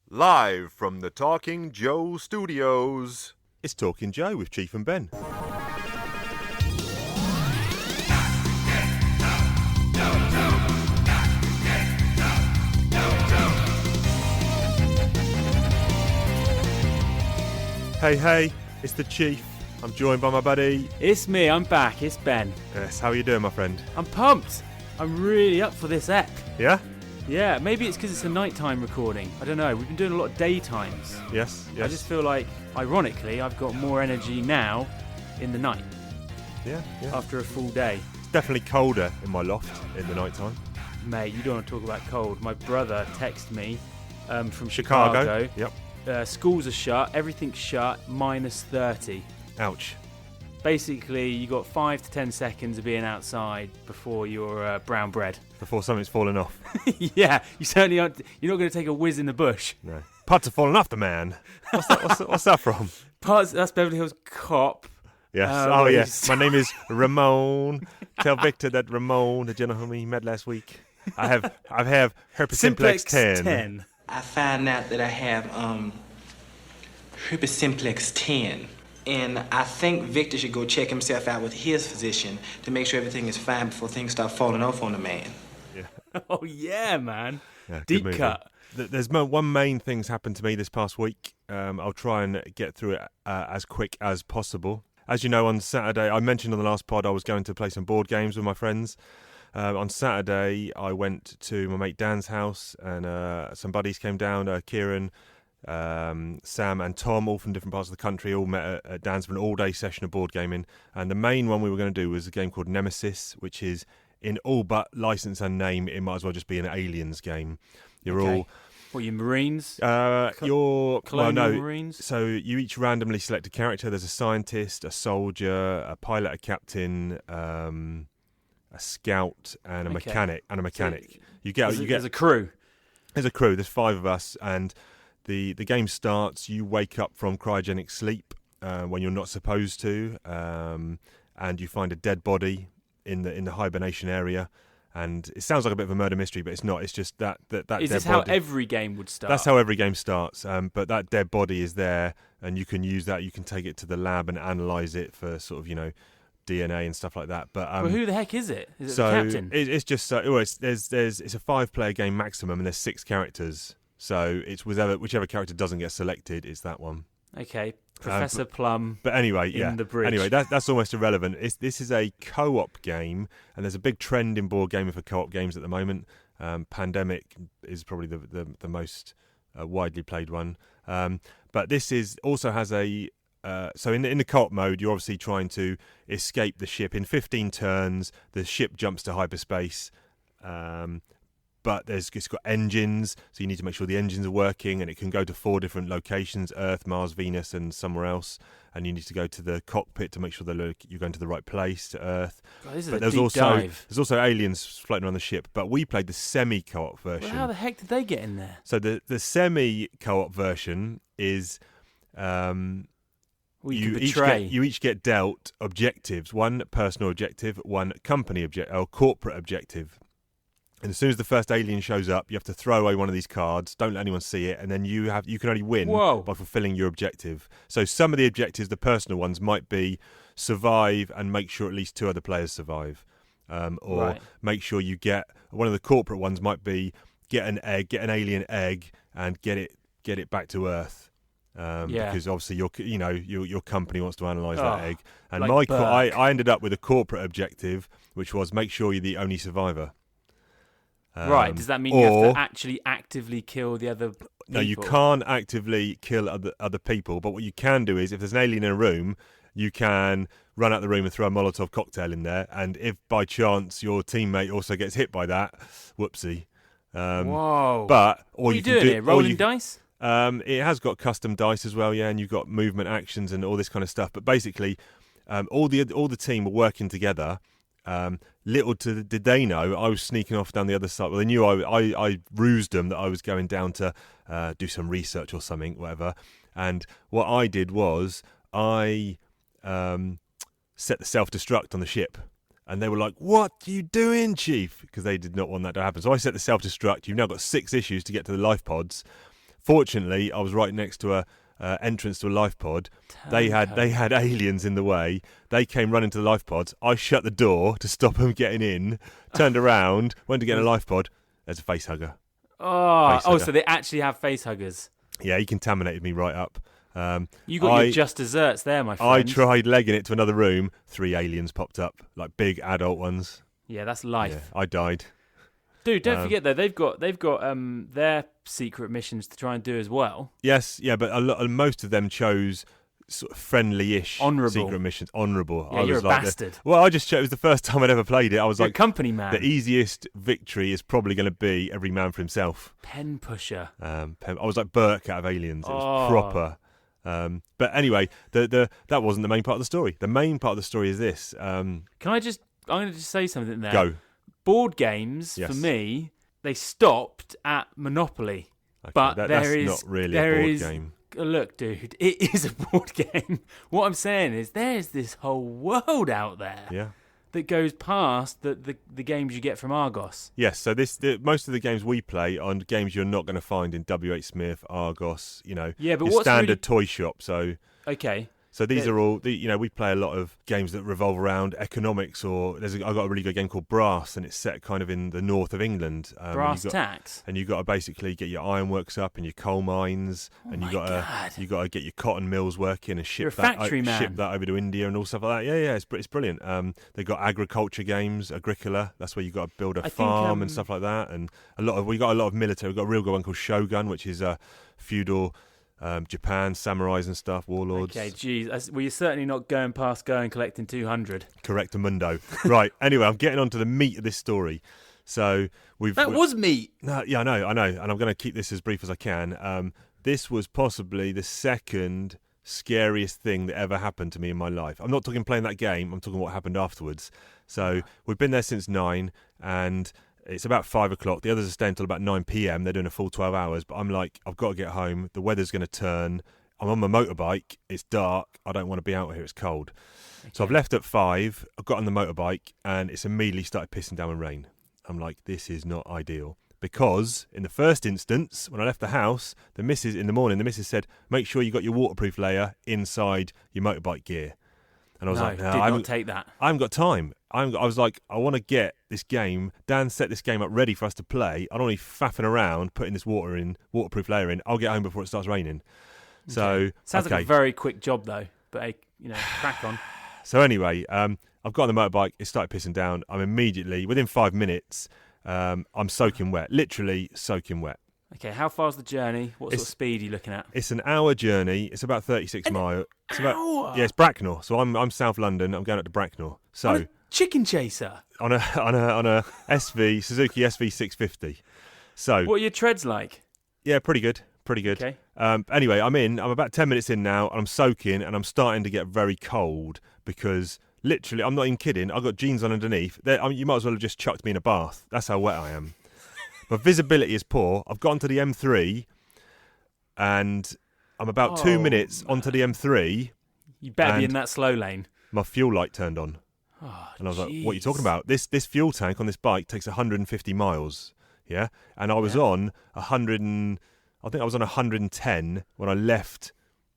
Live from the Talking Joe studios. It's Talking Joe with Chief and Ben. Hey, it's the Chief. I'm joined by my buddy. It's me, I'm back, it's Ben. Yes, how are you doing, my friend? I'm pumped. I'm really up for this ep. Yeah? Yeah, maybe it's because it's a nighttime recording. I don't know, we've been doing a lot of daytimes. Yes. I just feel like, ironically, I've got more energy now in the night. Yeah. After a full day. It's definitely colder in my loft in the nighttime. Mate, you don't want to talk about cold. My brother texted me from Chicago. Yep. Schools are shut, everything's shut, -30. Ouch. Basically, you got 5 to 10 seconds of being outside before you're brown bread. Before something's fallen off. Yeah, you certainly aren't. You're not going to take a whiz in the bush. No. Parts have fallen off the man. What's that from? That's Beverly Hills Cop. Yes. Yes. My name is Ramon. Tell Victor that Ramon, the gentleman he met last week. I have herpes simplex 10. I find out that I have herpes simplex 10. And I think Victor should go check himself out with his physician to make sure everything is fine before things start falling off on the man. Yeah. Oh, yeah, man. Yeah, Deep cut. There's one main thing's happened to me this past week. I'll try and get through it as quick as possible. As you know, on Saturday, I mentioned on the last pod I was going to play some board games with my friends. On Saturday, I went to my mate Dan's house and some buddies came down, Kieran, Sam and Tom, all from different parts of the country, all met at Dan's for an all-day session of board gaming. And the main one we were going to do was a game called Nemesis, which is, in all but license and name, it might as well just be an aliens game. You're all... What, you Marines? Marines? So you each randomly select a character. There's a scientist, a soldier, a pilot, a captain, a scout, and a mechanic. There's a crew. There's a crew. There's 5 of us, and the game starts. You wake up from cryogenic sleep when you're not supposed to, and you find a dead body in the hibernation area. And it sounds like a bit of a murder mystery, but it's not. It's just that dead body. Is this how every game would start? That's how every game starts. But that dead body is there, and you can use that. You can take it to the lab and analyze it for sort of DNA and stuff like that. But well, who the heck is it? Is it the captain? It's just it's a 5-player game maximum, and there's 6 characters. So it's whichever character doesn't get selected is that one. Okay, Professor Plum. But anyway, in the bridge. Anyway, that's almost irrelevant. This is a co-op game, and there's a big trend in board gaming for co-op games at the moment. Pandemic is probably the most widely played one. But this also has a so in the co-op mode, you're obviously trying to escape the ship. In 15 turns, the ship jumps to hyperspace. But it's got engines, so you need to make sure the engines are working, and it can go to 4 different locations: Earth, Mars, Venus, and somewhere else. And you need to go to the cockpit to make sure that you're going to the right place, to Earth. God, this is but a deep dive. There's also aliens floating around the ship. But we played the semi-co-op version. Well, how the heck did they get in there? So the semi-co-op version is you each get dealt objectives: 1 personal objective, 1 company objective, or corporate objective. And as soon as the first alien shows up, you have to throw away one of these cards. Don't let anyone see it, and then you can only win by fulfilling your objective. So some of the objectives, the personal ones, might be survive and make sure at least 2 other players survive, or make sure you get. One of the corporate ones might be get an alien egg, and get it back to Earth. Because obviously your company wants to analyse that egg. And like I ended up with a corporate objective, which was make sure you're the only survivor. Right, does that mean you have to actually actively kill the other people? No, you can't actively kill other people, but what you can do is, if there's an alien in a room, you can run out the room and throw a Molotov cocktail in there, and if by chance your teammate also gets hit by that, whoopsie. Whoa. But what are you doing here, rolling dice? It has got custom dice as well, yeah, and you've got movement actions and all this kind of stuff, but basically all the team were working together. Little did they know I was sneaking off down the other side. Well, they knew I rused them that I was going down to do some research or something, whatever. And what I did was I set the self-destruct on the ship. And they were like, "What are you doing, Chief?" Because they did not want that to happen. So I set the self-destruct. You've now got 6 issues to get to the life pods. Fortunately, I was right next to a entrance to a life pod. They had aliens in the way. They came running to the life pods. I shut the door to stop them getting in. Turned around, went to get in a life pod. There's a face hugger. Oh, so they actually have face huggers. Yeah, he contaminated me right up. You got your just desserts there, my friend. I tried legging it to another room. 3 aliens popped up, like big adult ones. Yeah, that's life. Yeah, I died. Dude, don't forget though, they've got their secret missions to try and do as well. Yes, yeah, but most of them chose sort of friendly-ish secret missions. Honourable. Yeah, you're a bastard. Well, I just chose. It was the first time I'd ever played it. I was you're like, a company man. The easiest victory is probably going to be every man for himself. Pen pusher. I was like Burke out of Aliens. It was proper. But anyway, that wasn't the main part of the story. The main part of the story is this. I'm going to just say something there. Go. Board games, for me, they stopped at Monopoly. Okay, but that's not really a board game. Look, dude, it is a board game. What I'm saying is there's this whole world out there that goes past the games you get from Argos. Yes, so most of the games we play are games you're not going to find in WH Smith, Argos, but your standard toy shop. So okay. So these are all, we play a lot of games that revolve around economics, or I got a really good game called Brass, and it's set kind of in the north of England. Brass tacks. And you've got to basically get your ironworks up and your coal mines, and you got to get your cotton mills working and ship that over to India and all stuff like that. Yeah, it's brilliant. They've got agriculture games, Agricola. That's where you got to build a farm and stuff like that. And we got a lot of military. We've got a real good one called Shogun, which is feudal. Japan, samurais and stuff, warlords. Okay, geez. Well, you're certainly not going past collecting 200. Correctamundo. Right, anyway, I'm getting on to the meat of this story. So That was meat! No, yeah, I know. And I'm going to keep this as brief as I can. This was possibly the second scariest thing that ever happened to me in my life. I'm not talking playing that game, I'm talking what happened afterwards. So we've been there since 9, and it's about 5 o'clock. The others are staying until about 9 p.m. They're doing a full 12 hours. But I'm like, I've got to get home. The weather's going to turn. I'm on my motorbike. It's dark. I don't want to be out here. It's cold. Okay. So I've left at 5. I've got on the motorbike, and it's immediately started pissing down with rain. I'm like, this is not ideal. Because in the first instance, when I left the house, the missus said, make sure you got your waterproof layer inside your motorbike gear. And I was like, no, I not take that. I haven't got time. I was like, I want to get this game. Dan set this game up ready for us to play. I don't want to be faffing around putting this waterproof layer in. I'll get home before it starts raining. Okay. So sounds like a very quick job though. But crack on. So anyway, I've got on the motorbike. It started pissing down. I'm immediately within 5 minutes. I'm soaking wet, literally soaking wet. Okay, how far's the journey? What sort of speed are you looking at? It's an hour journey. It's about 36 miles. Hour? It's Bracknell. So I'm South London. I'm going up to Bracknell. So on a chicken chaser on a Suzuki SV 650. So what are your treads like? Yeah, pretty good. Okay. Anyway, I'm about 10 minutes in now, and I'm soaking, and I'm starting to get very cold because literally, I'm not even kidding. I've got jeans on underneath. You might as well have just chucked me in a bath. That's how wet I am. My visibility is poor. I've gotten to the M3, and I'm about 2 minutes onto the M3. You better be in that slow lane. My fuel light turned on. And I was like, what are you talking about? This fuel tank on this bike takes 150 miles. Yeah? And I was on 110 when I left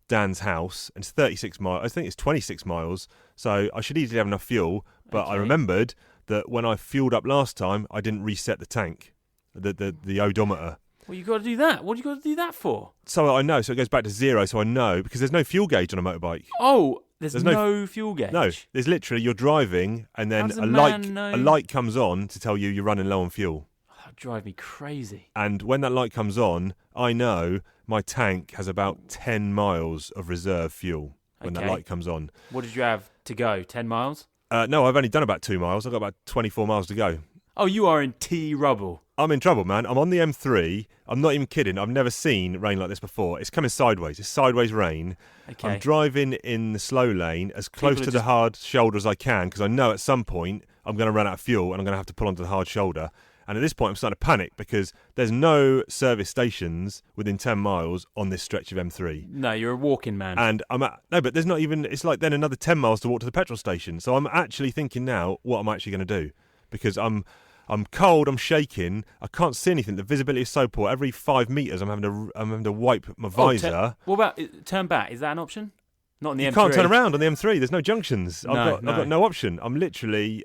Dan's house, and it's 36 miles. I think it's 26 miles. So I should easily have enough fuel. But I remembered that when I fueled up last time, I didn't reset the tank. The odometer. Well, you got to do that. What do you got to do that for? So I know. So it goes back to 0. So I know because there's no fuel gauge on a motorbike. Oh, there's no fuel gauge. No, there's literally you're driving and then a light comes on to tell you you're running low on fuel. That would drive me crazy. And when that light comes on, I know my tank has about 10 miles of reserve fuel when that light comes on. What did you have to go? 10 miles? No, I've only done about 2 miles. I've got about 24 miles to go. Oh, you are in T-rubble. I'm in trouble, man. I'm on the M3. I'm not even kidding. I've never seen rain like this before. It's coming sideways. It's sideways rain. Okay. I'm driving in the slow lane as close to the hard shoulder as I can because I know at some point I'm going to run out of fuel and I'm going to have to pull onto the hard shoulder. And at this point, I'm starting to panic because there's no service stations within 10 miles on this stretch of M3. No, you're a walking man. And but there's not even, it's like then another 10 miles to walk to the petrol station. So I'm actually thinking now what I'm actually going to do because I'm I'm cold, I'm shaking, I can't see anything. The visibility is so poor. Every 5 meters, I'm having to wipe my visor. What about turn back? Is that an option? Not in the M3. You can't turn around on the M3. There's no junctions. I've No. got no option. I'm literally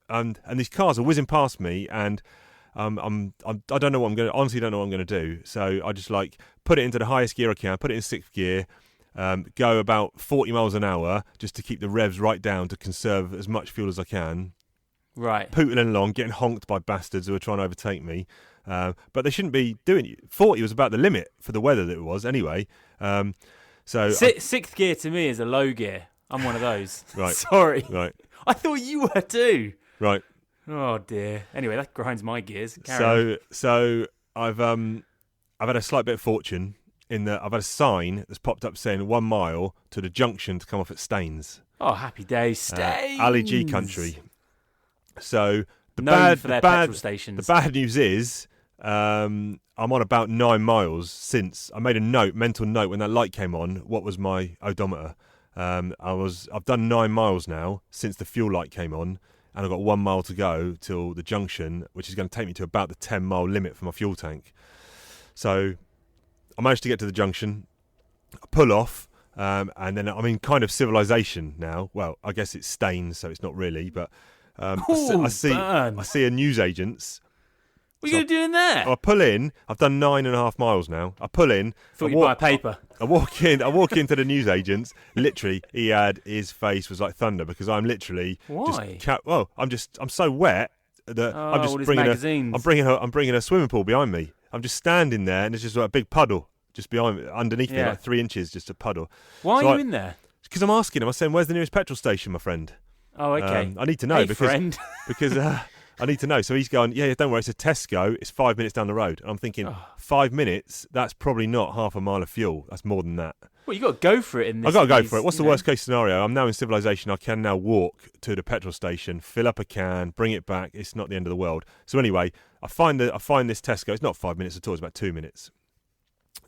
and these cars are whizzing past me, and I don't know what I'm going to. Honestly, don't know what I'm going to do. So I just like put it into the highest gear I can. Put it in 6th gear. Go about 40 miles an hour just to keep the revs right down to conserve as much fuel as I can. Right. Pootling along, getting honked by bastards who are trying to overtake me. But they shouldn't be doing it. 40 was about the limit for the weather that it was anyway. So 6th gear to me is a low gear. I'm one of those. Right. Sorry. Right. I thought you were too. Right. Oh dear. Anyway, that grinds my gears. Carry on. So I've had a slight bit of fortune in that I've had a sign that's popped up saying 1 mile to the junction to come off at Staines. Oh, happy days. Staines. Ali G country. So Known for their petrol stations. The bad news is I'm on about 9 miles since I made a mental note when that light came on. What was my odometer? I've done 9 miles now since the fuel light came on, and I've got 1 mile to go till the junction, which is going to take me to about the 10-mile limit for my fuel tank. So I managed to get to the junction. I pull off, and then I'm in kind of civilization now. Well, I guess it's Staines, so it's not really, but I see a newsagent's. What are you doing there? I pull in. I've done 9.5 miles now. I pull in. Thought you'd buy a paper. I walk into the newsagent's. Literally, his face was like thunder because I'm literally. Why? I'm so wet that I'm just bringing a swimming pool behind me. I'm just standing there, and there's just like a big puddle just underneath me, like 3 inches, just a puddle. Why are you in there? Because I'm asking him. I'm saying, "Where's the nearest petrol station, my friend?" Oh, okay. I need to know friend. because I need to know. So he's going, yeah, don't worry, it's a Tesco. It's 5 minutes down the road. And I'm thinking, 5 minutes, that's probably not half a mile of fuel. That's more than that. Well, you got to go for it in this. I've got to go for it. What's the worst case scenario? I'm now in civilization. I can now walk to the petrol station, fill up a can, bring it back. It's not the end of the world. So anyway, I find this Tesco. It's not 5 minutes at all. It's about 2 minutes.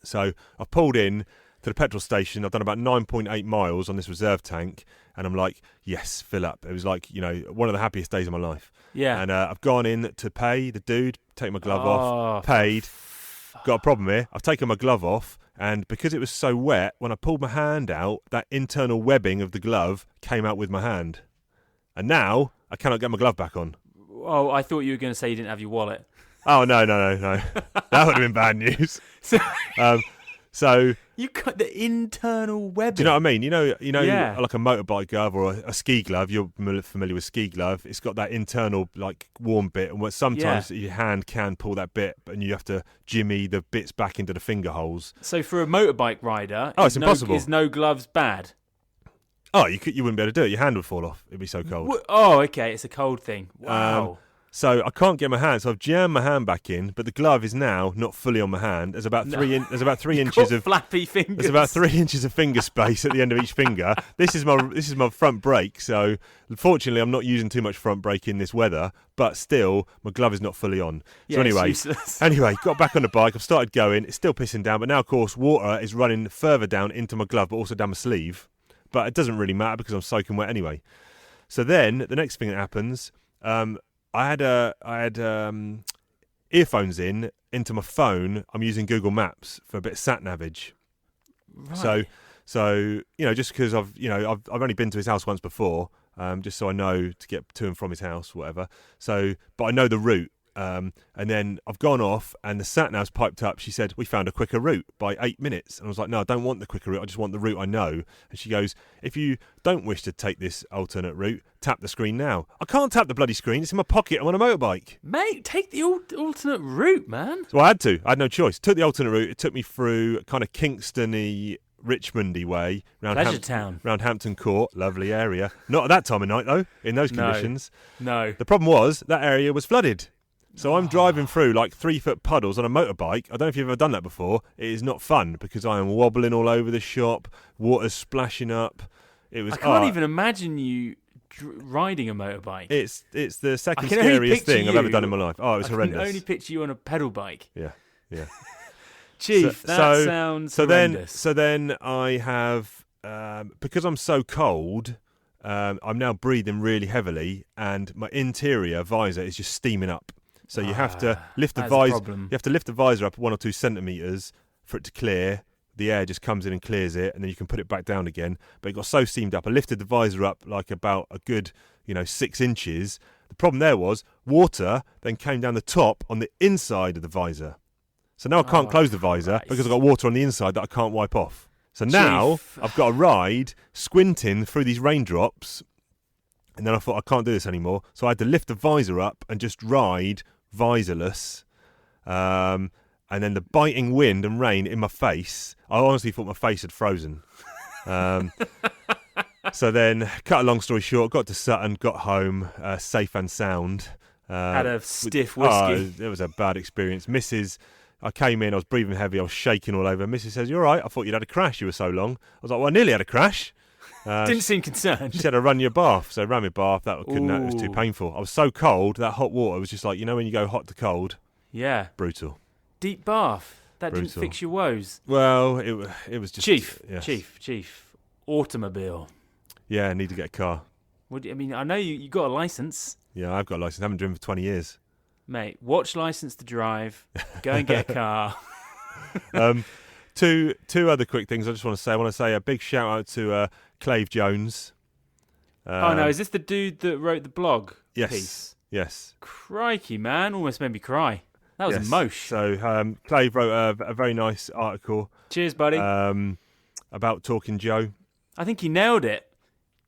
So I've pulled in to the petrol station. I've done about 9.8 miles on this reserve tank. And I'm like, yes, fill up. It was like, one of the happiest days of my life. Yeah. And I've gone in to pay the dude, take my glove off, paid. Got a problem here. I've taken my glove off, and because it was so wet, when I pulled my hand out, that internal webbing of the glove came out with my hand. And now I cannot get my glove back on. Oh, I thought you were going to say you didn't have your wallet. Oh, no. That would have been bad news. So you cut the internal webbing. Do you know what I mean? You know, Yeah. like a motorbike glove or a ski glove. You're familiar with ski glove. It's got that internal like warm bit, and sometimes your hand can pull that bit, and you have to jimmy the bits back into the finger holes. So for a motorbike rider, it's impossible. Is no gloves bad? Oh, you wouldn't be able to do it. Your hand would fall off. It'd be so cold. Oh, okay. It's a cold thing. Wow. So I can't get my hand. So I've jammed my hand back in, but the glove is now not fully on my hand. There's about 3 inches of flappy fingers. There's about 3 inches of finger space at the end of each finger. This is my front brake. So unfortunately, I'm not using too much front brake in this weather. But still, my glove is not fully on. So anyway, got back on the bike. I've started going. It's still pissing down, but now of course water is running further down into my glove, but also down my sleeve. But it doesn't really matter because I'm soaking wet anyway. So then the next thing that happens. I had earphones into my phone. I'm using Google Maps for a bit of sat navage. Right. So just because I've only been to his house once before, just so I know to get to and from his house, whatever. So, but I know the route. And then I've gone off, and the sat nav's piped up. She said, "We found a quicker route by 8 minutes." And I was like, "No, I don't want the quicker route. I just want the route I know." And she goes, "If you don't wish to take this alternate route, tap the screen now." I can't tap the bloody screen. It's in my pocket. I'm on a motorbike. Mate, take the alternate route, man. So I had to. I had no choice. Took the alternate route. It took me through kind of Kingston-y, Richmond-y way. Round Hampton Court. Lovely area. Not at that time of night, though, in those conditions. No. The problem was that area was flooded. So I'm driving through like 3-foot puddles on a motorbike. I don't know if you've ever done that before. It is not fun because I am wobbling all over the shop. Water's splashing up. I can't even imagine you riding a motorbike. It's the second scariest thing I've ever done in my life. Oh, it was horrendous. I can only picture you on a pedal bike. Yeah. Chief, sounds horrendous. So then I have, because I'm so cold, I'm now breathing really heavily, and my interior visor is just steaming up. So you have to lift the visor. You have to lift the visor up 1 or 2 centimeters for it to clear. The air just comes in and clears it, and then you can put it back down again. But it got so steamed up, I lifted the visor up like about a good, 6 inches. The problem there was water then came down the top on the inside of the visor. So now I can't close the visor because I've got water on the inside that I can't wipe off. So now I've got to ride squinting through these raindrops, and then I thought I can't do this anymore. So I had to lift the visor up and just ride visorless. And then the biting wind and rain in my face, I honestly thought my face had frozen. So then, cut a long story short, got to Sutton, got home, safe and sound. Had a stiff whiskey. It was a bad experience. I came in, I was breathing heavy, I was shaking all over. Mrs. says, "You all right? I thought you'd had a crash, you were so long." I was like, "Well, I nearly had a crash." Didn't seem concerned. She said, "I run your bath." So I ran my bath, it was too painful. I was so cold, that hot water was just like, when you go hot to cold? Yeah. Brutal. Deep bath. That didn't fix your woes. Well, it was just... Chief. Automobile. Yeah, I need to get a car. I know you got a licence. Yeah, I've got a licence. I haven't driven for 20 years. Mate, watch Licence to Drive. Go and get a car. Two other quick things I just want to say. I want to say a big shout out to Clave Jones. Is this the dude that wrote the blog piece? Yes. Crikey, man. Almost made me cry. That was emosh. So Clave wrote a very nice article. Cheers, buddy. About Talking Joe. I think he nailed it.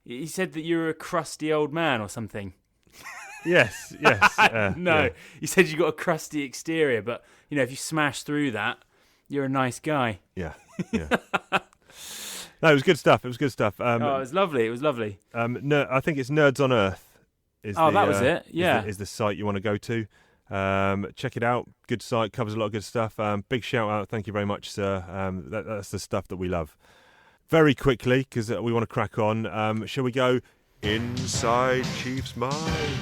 He said that you're a crusty old man or something. Yes. No, he said you got a crusty exterior, but if you smash through that, you're a nice guy. Yeah. No, it was good stuff. It was lovely. I think it's Nerds on Earth. That was it. Yeah, is the site you want to go to. Check it out. Good site, covers a lot of good stuff. Big shout out. Thank you very much, sir. That's the stuff that we love. Very quickly, because we want to crack on. Shall we go? Inside Chief's mind.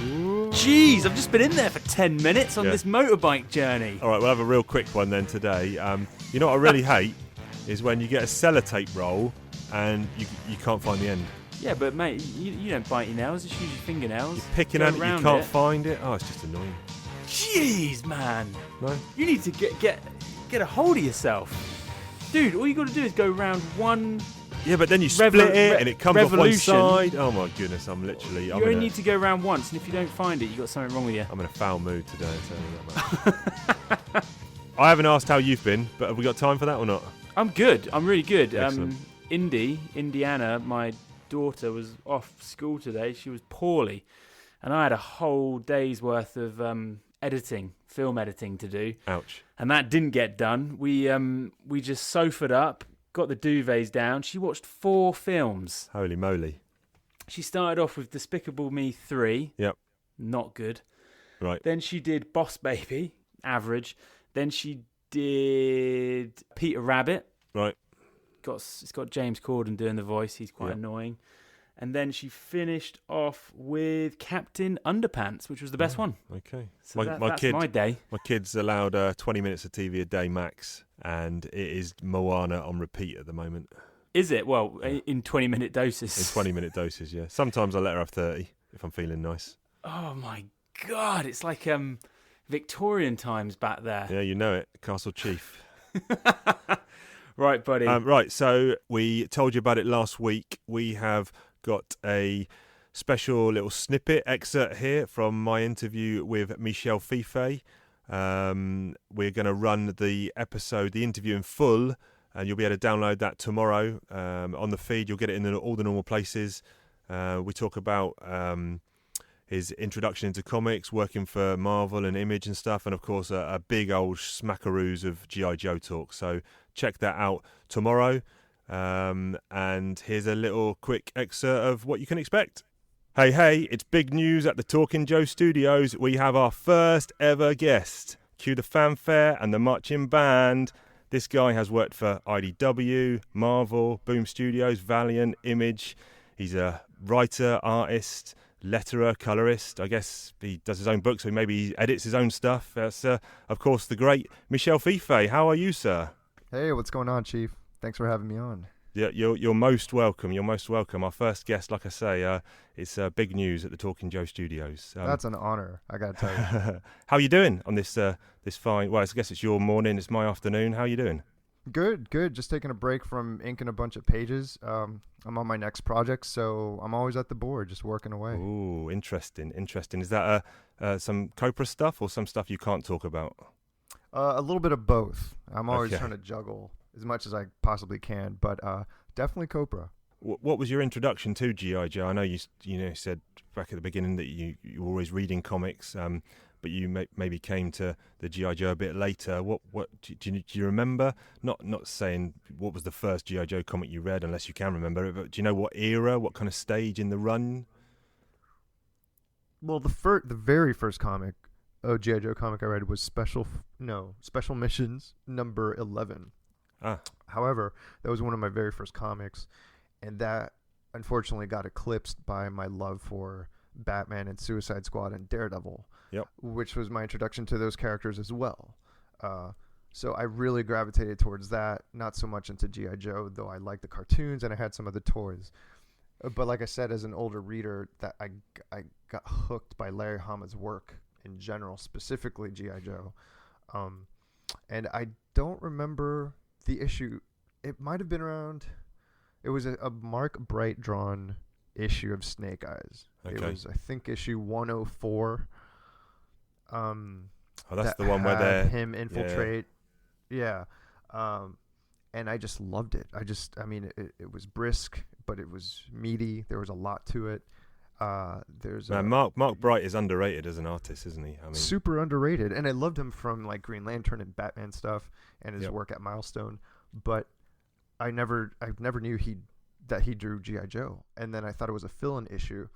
Ooh. Jeez, I've just been in there for 10 minutes on this motorbike journey. All right, we'll have a real quick one then today. You know what I really hate is when you get a sellotape roll and you can't find the end. Yeah, but mate, you don't bite your nails, just use your fingernails. You're picking at it, you can't find it. Oh, it's just annoying. Jeez, man. No? You need to get a hold of yourself. Dude, all you got to do is go round one... Yeah, but then you split it and it comes off one side. Oh my goodness, you only need to go round once, and if you don't find it, you've got something wrong with you. I'm in a foul mood today, I'll tell you that much. I haven't asked how you've been, but have we got time for that or not? I'm good. I'm really good. Excellent. Indiana, my daughter was off school today. She was poorly, and I had a whole day's worth of film editing to do. Ouch. And that didn't get done. We just sofaed up, got the duvets down. She watched 4 films. Holy moly. She started off with Despicable Me 3. Yep. Not good. Right. Then she did Boss Baby, average. Then she did Peter Rabbit. Right. It's got James Corden doing the voice. He's quite annoying. And then she finished off with Captain Underpants, which was the best one. Okay. So that's my day. My kid's allowed 20 minutes of TV a day max, and it is Moana on repeat at the moment. Is it? Well, in 20-minute doses. In 20-minute doses, yeah. Sometimes I let her have 30 if I'm feeling nice. Oh, my God. It's like Victorian times back there. Yeah, you know it. Castle Chief. Right, buddy. Right, so we told you about it last week. We have got a special little snippet excerpt here from my interview with Michel Fiffe. We're going to run the interview in full, and you'll be able to download that tomorrow on the feed. You'll get it in all the normal places. We talk about his introduction into comics, working for Marvel and Image and stuff, and of course a big old smackaroos of G.I. Joe talk. So check that out tomorrow. And here's a little quick excerpt of what you can expect. Hey, it's big news at the Talking Joe studios. We have our first ever guest. Cue the fanfare and the marching band. This guy has worked for IDW, Marvel, Boom Studios, Valiant, Image. He's a writer, artist, letterer, colorist. I guess he does his own books, so maybe he edits his own stuff. That's, of course, the great Michel Fiffe. How are you, sir? Hey, what's going on, Chief? Thanks for having me on. Yeah, you're most welcome. You're most welcome. Our first guest, like I say, it's big news at the Talking Joe Studios. That's an honor, I gotta tell you. How are you doing on this fine? Well, I guess it's your morning. It's my afternoon. How are you doing? Good. Just taking a break from inking a bunch of pages. I'm on my next project, so I'm always at the board, just working away. Ooh, interesting. Is that some Copra stuff or some stuff you can't talk about? A little bit of both. I'm always Okay. trying to juggle as much as I possibly can, but definitely Copra. What was your introduction to G.I. Joe? I know you said back at the beginning that you were always reading comics, but you maybe came to the G.I. Joe a bit later. What do you remember? Not saying what was the first G.I. Joe comic you read, unless you can remember it, but do you know what era, what kind of stage in the run? Well, the very first comic, G.I. Joe comic I read was Special Missions number 11. Ah. However, that was one of my very first comics, and that unfortunately got eclipsed by my love for Batman and Suicide Squad and Daredevil, which was my introduction to those characters as well. So I really gravitated towards that, not so much into G.I. Joe, though I liked the cartoons and I had some of the toys. But like I said, as an older reader, that I got hooked by Larry Hama's work in general, specifically G.I. Joe. And I don't remember the issue. It might have been around. It was a Mark Bright drawn issue of Snake Eyes. Okay. It was, I think, issue 104. That's the one where had they him infiltrate. Yeah. And I just loved it. It was brisk, but it was meaty. There was a lot to it. Mark Bright is underrated as an artist, isn't he? Super underrated, and I loved him from like Green Lantern and Batman stuff, and his Yep. work at Milestone. But I never knew that he drew G.I. Joe, and then I thought it was a fill-in issue.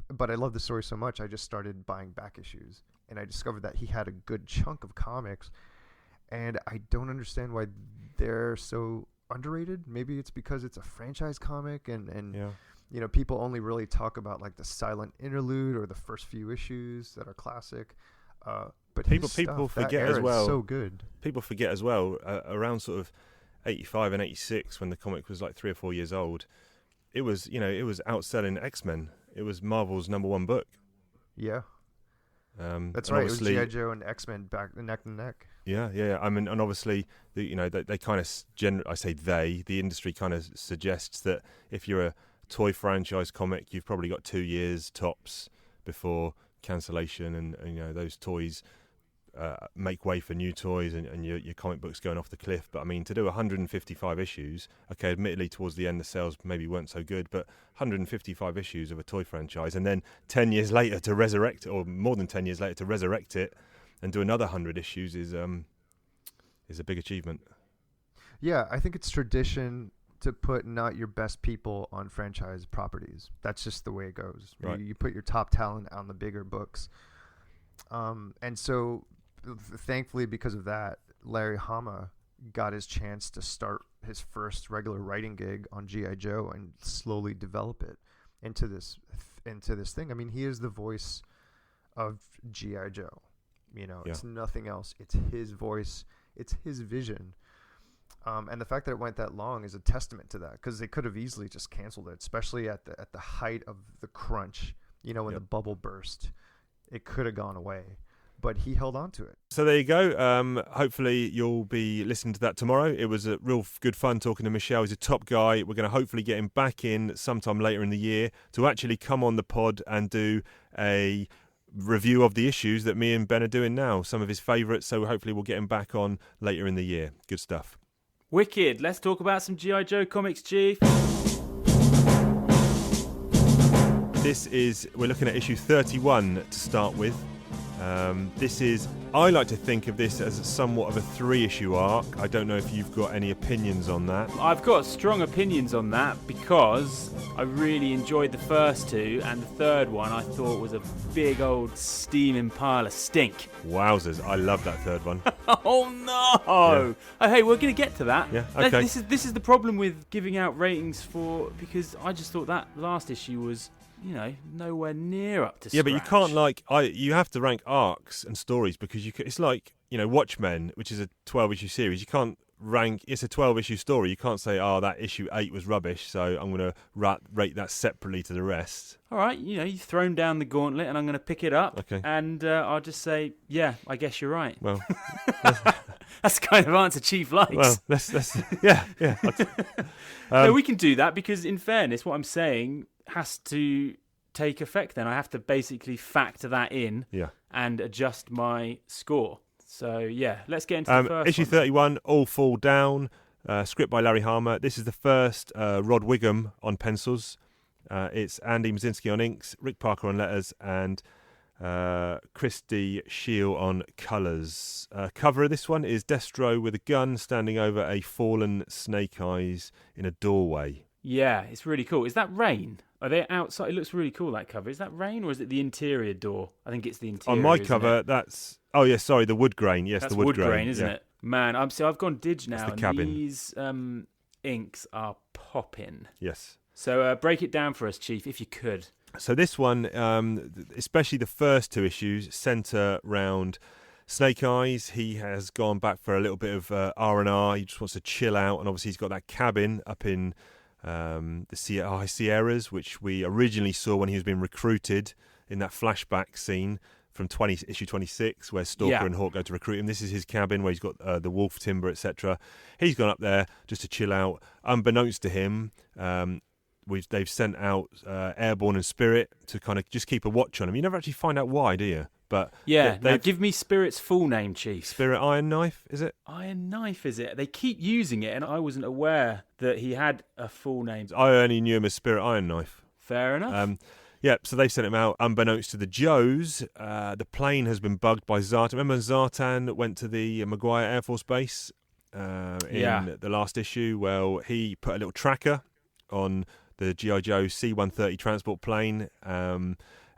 But I loved the story so much, I just started buying back issues, and I discovered that he had a good chunk of comics, and I don't understand why they're so underrated. Maybe it's because it's a franchise comic, and Yeah. you know, people only really talk about like the silent interlude or the first few issues that are classic. But People that forget era as well. is so good. People forget as well, around sort of 85 and 86, when the comic was like 3 or 4 years old, it was outselling X-Men. It was Marvel's number 1 book. Yeah, that's and right. It was obviously- G.I. Joe and X-Men back neck and neck. Yeah. I mean, and obviously, they kind of the industry kind of suggests that if you're a toy franchise comic, you've probably got 2 years tops before cancellation, and those toys make way for new toys, and your comic book's going off the cliff. But I mean, to do 155 issues, okay, admittedly towards the end the sales maybe weren't so good, but 155 issues of a toy franchise, and then 10 years later to resurrect it, or more than 10 years later to resurrect it and do another 100 issues is a big achievement. Yeah, I think it's tradition to put not your best people on franchise properties. That's just the way it goes. Right. You put your top talent on the bigger books. And so, thankfully, because of that, Larry Hama got his chance to start his first regular writing gig on G.I. Joe and slowly develop it into this thing. I mean, he is the voice of G.I. Joe. It's nothing else. It's his voice. It's his vision. And the fact that it went that long is a testament to that, because they could have easily just canceled it, especially at the height of the crunch. When the bubble burst, it could have gone away, but he held on to it. So there you go. Hopefully you'll be listening to that tomorrow. It was a real good fun talking to Michel. He's a top guy. We're going to hopefully get him back in sometime later in the year to actually come on the pod and do a review of the issues that me and Ben are doing now, some of his favourites. So hopefully we'll get him back on later in the year. Good stuff. Wicked. Let's talk about some G.I. Joe comics, Chief. We're looking at issue 31 to start with. I like to think of this as somewhat of a 3-issue arc. I don't know if you've got any opinions on that. I've got strong opinions on that because I really enjoyed the first 2, and the third one I thought was a big old steaming pile of stink. Wowzers, I love that third one. Oh no! Yeah. Oh, hey, we're going to get to that. Yeah, okay. This is the problem with giving out ratings because I just thought that last issue was, nowhere near up to scratch. Yeah, but you can't you have to rank arcs and stories, because it's like, Watchmen, which is a 12-issue series. You can't rank. It's a 12-issue story. You can't say, "Oh, that issue 8 was rubbish," so I'm going to rate that separately to the rest. All right, you've thrown down the gauntlet, and I'm going to pick it up. Okay. And I'll just say, yeah, I guess you're right. Well, that's the kind of answer Chief likes. Well, let's yeah. No, we can do that because, in fairness, what I'm saying has to take effect. Then I have to basically factor that in and adjust my score. So yeah, let's get into the first issue one. 31, All Fall Down, script by Larry Hama. This is the first Rod Whigham on pencils. It's Andy Mazinski on inks, Rick Parker on letters, and Christy Shield on colours. Cover of this one is Destro with a gun standing over a fallen Snake Eyes in a doorway. Yeah, it's really cool. Is that rain? Are they outside? It looks really cool, that cover. Is that rain or is it the interior door? I think it's the interior. On my cover, that's... Oh, yeah, sorry, the wood grain. Yes, that's the wood grain, isn't it? Man, I've gone dig now, the cabin. And these inks are popping. Yes. So break it down for us, Chief, if you could. So this one, especially the first 2 issues, centre round Snake Eyes. He has gone back for a little bit of R&R. He just wants to chill out, and obviously he's got that cabin up in the High Sierras, which we originally saw when he was being recruited in that flashback scene from issue 26, where Stalker and Hawk go to recruit him. This is his cabin where he's got the wolf timber, etc. He's gone up there just to chill out. Unbeknownst to him, they've sent out Airborne and Spirit to kind of just keep a watch on him. You never actually find out why, do you? But now give me Spirit's full name, Chief. Spirit Iron Knife, is it? Iron Knife, is it? They keep using it, and I wasn't aware that he had a full name. I only knew him as Spirit Iron Knife. Fair enough. So they've sent him out. Unbeknownst to the Joes, the plane has been bugged by Zartan. Remember Zartan went to the Maguire Air Force Base in the last issue? Well, he put a little tracker on the G.I. Joe C-130 transport plane,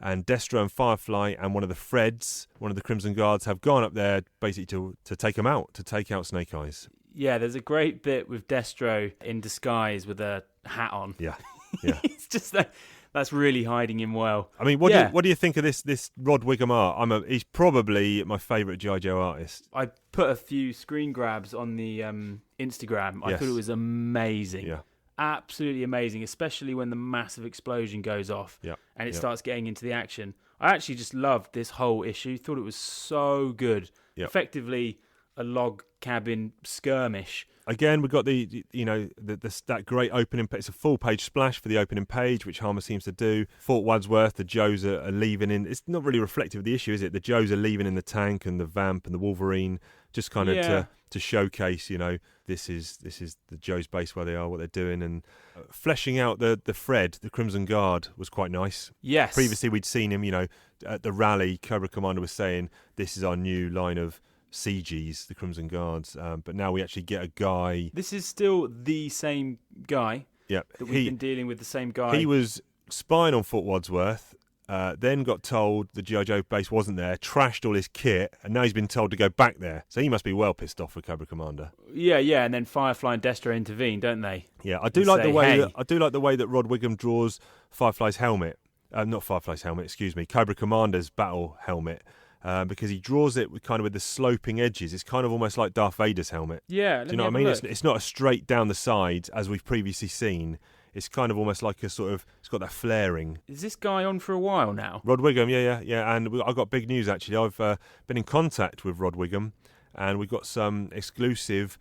and Destro and Firefly and one of the Freds, one of the Crimson Guards, have gone up there basically to take him out, to take out Snake Eyes. Yeah, there's a great bit with Destro in disguise with a hat on. Yeah. It's just that's really hiding him well. I mean, what do you think of this Rod Whigham art? He's probably my favourite G.I. Joe artist. I put a few screen grabs on the Instagram. I thought it was amazing. Yeah. Absolutely amazing, especially when the massive explosion goes off and it starts getting into the action. I actually just loved this whole issue. Thought it was so good. Yep. Effectively a log cabin skirmish. Again, we've got that great opening. It's a full-page splash for the opening page, which Harmer seems to do. Fort Wadsworth, the Joes are leaving in. It's not really reflective of the issue, is it? The Joes are leaving in the tank and the Vamp and the Wolverine, just kind of to showcase, this is the Joes' base where they are, what they're doing, and fleshing out the Fred, the Crimson Guard, was quite nice. Yes. Previously, we'd seen him, at the rally. Cobra Commander was saying, "This is our new line of CGs, the Crimson Guards," but now we actually get a guy. This is still the same guy. Yeah, that we've been dealing with the same guy. He was spying on Fort Wadsworth. Then got told the G.I. Joe base wasn't there, trashed all his kit, and now he's been told to go back there. So he must be well pissed off with Cobra Commander. Yeah, and then Firefly and Destro intervene, don't they? Yeah, I do like the way that Rod Whigham draws Firefly's helmet. Not Firefly's helmet, excuse me, Cobra Commander's battle helmet. Because he draws it with the sloping edges. It's kind of almost like Darth Vader's helmet. Yeah, do you know what I mean? It's not a straight down the sides as we've previously seen. It's kind of almost like it's got that flaring. Is this guy on for a while now? Rod Whigham, yeah. And I've got big news, actually. I've been in contact with Rod Whigham, and we've got some exclusive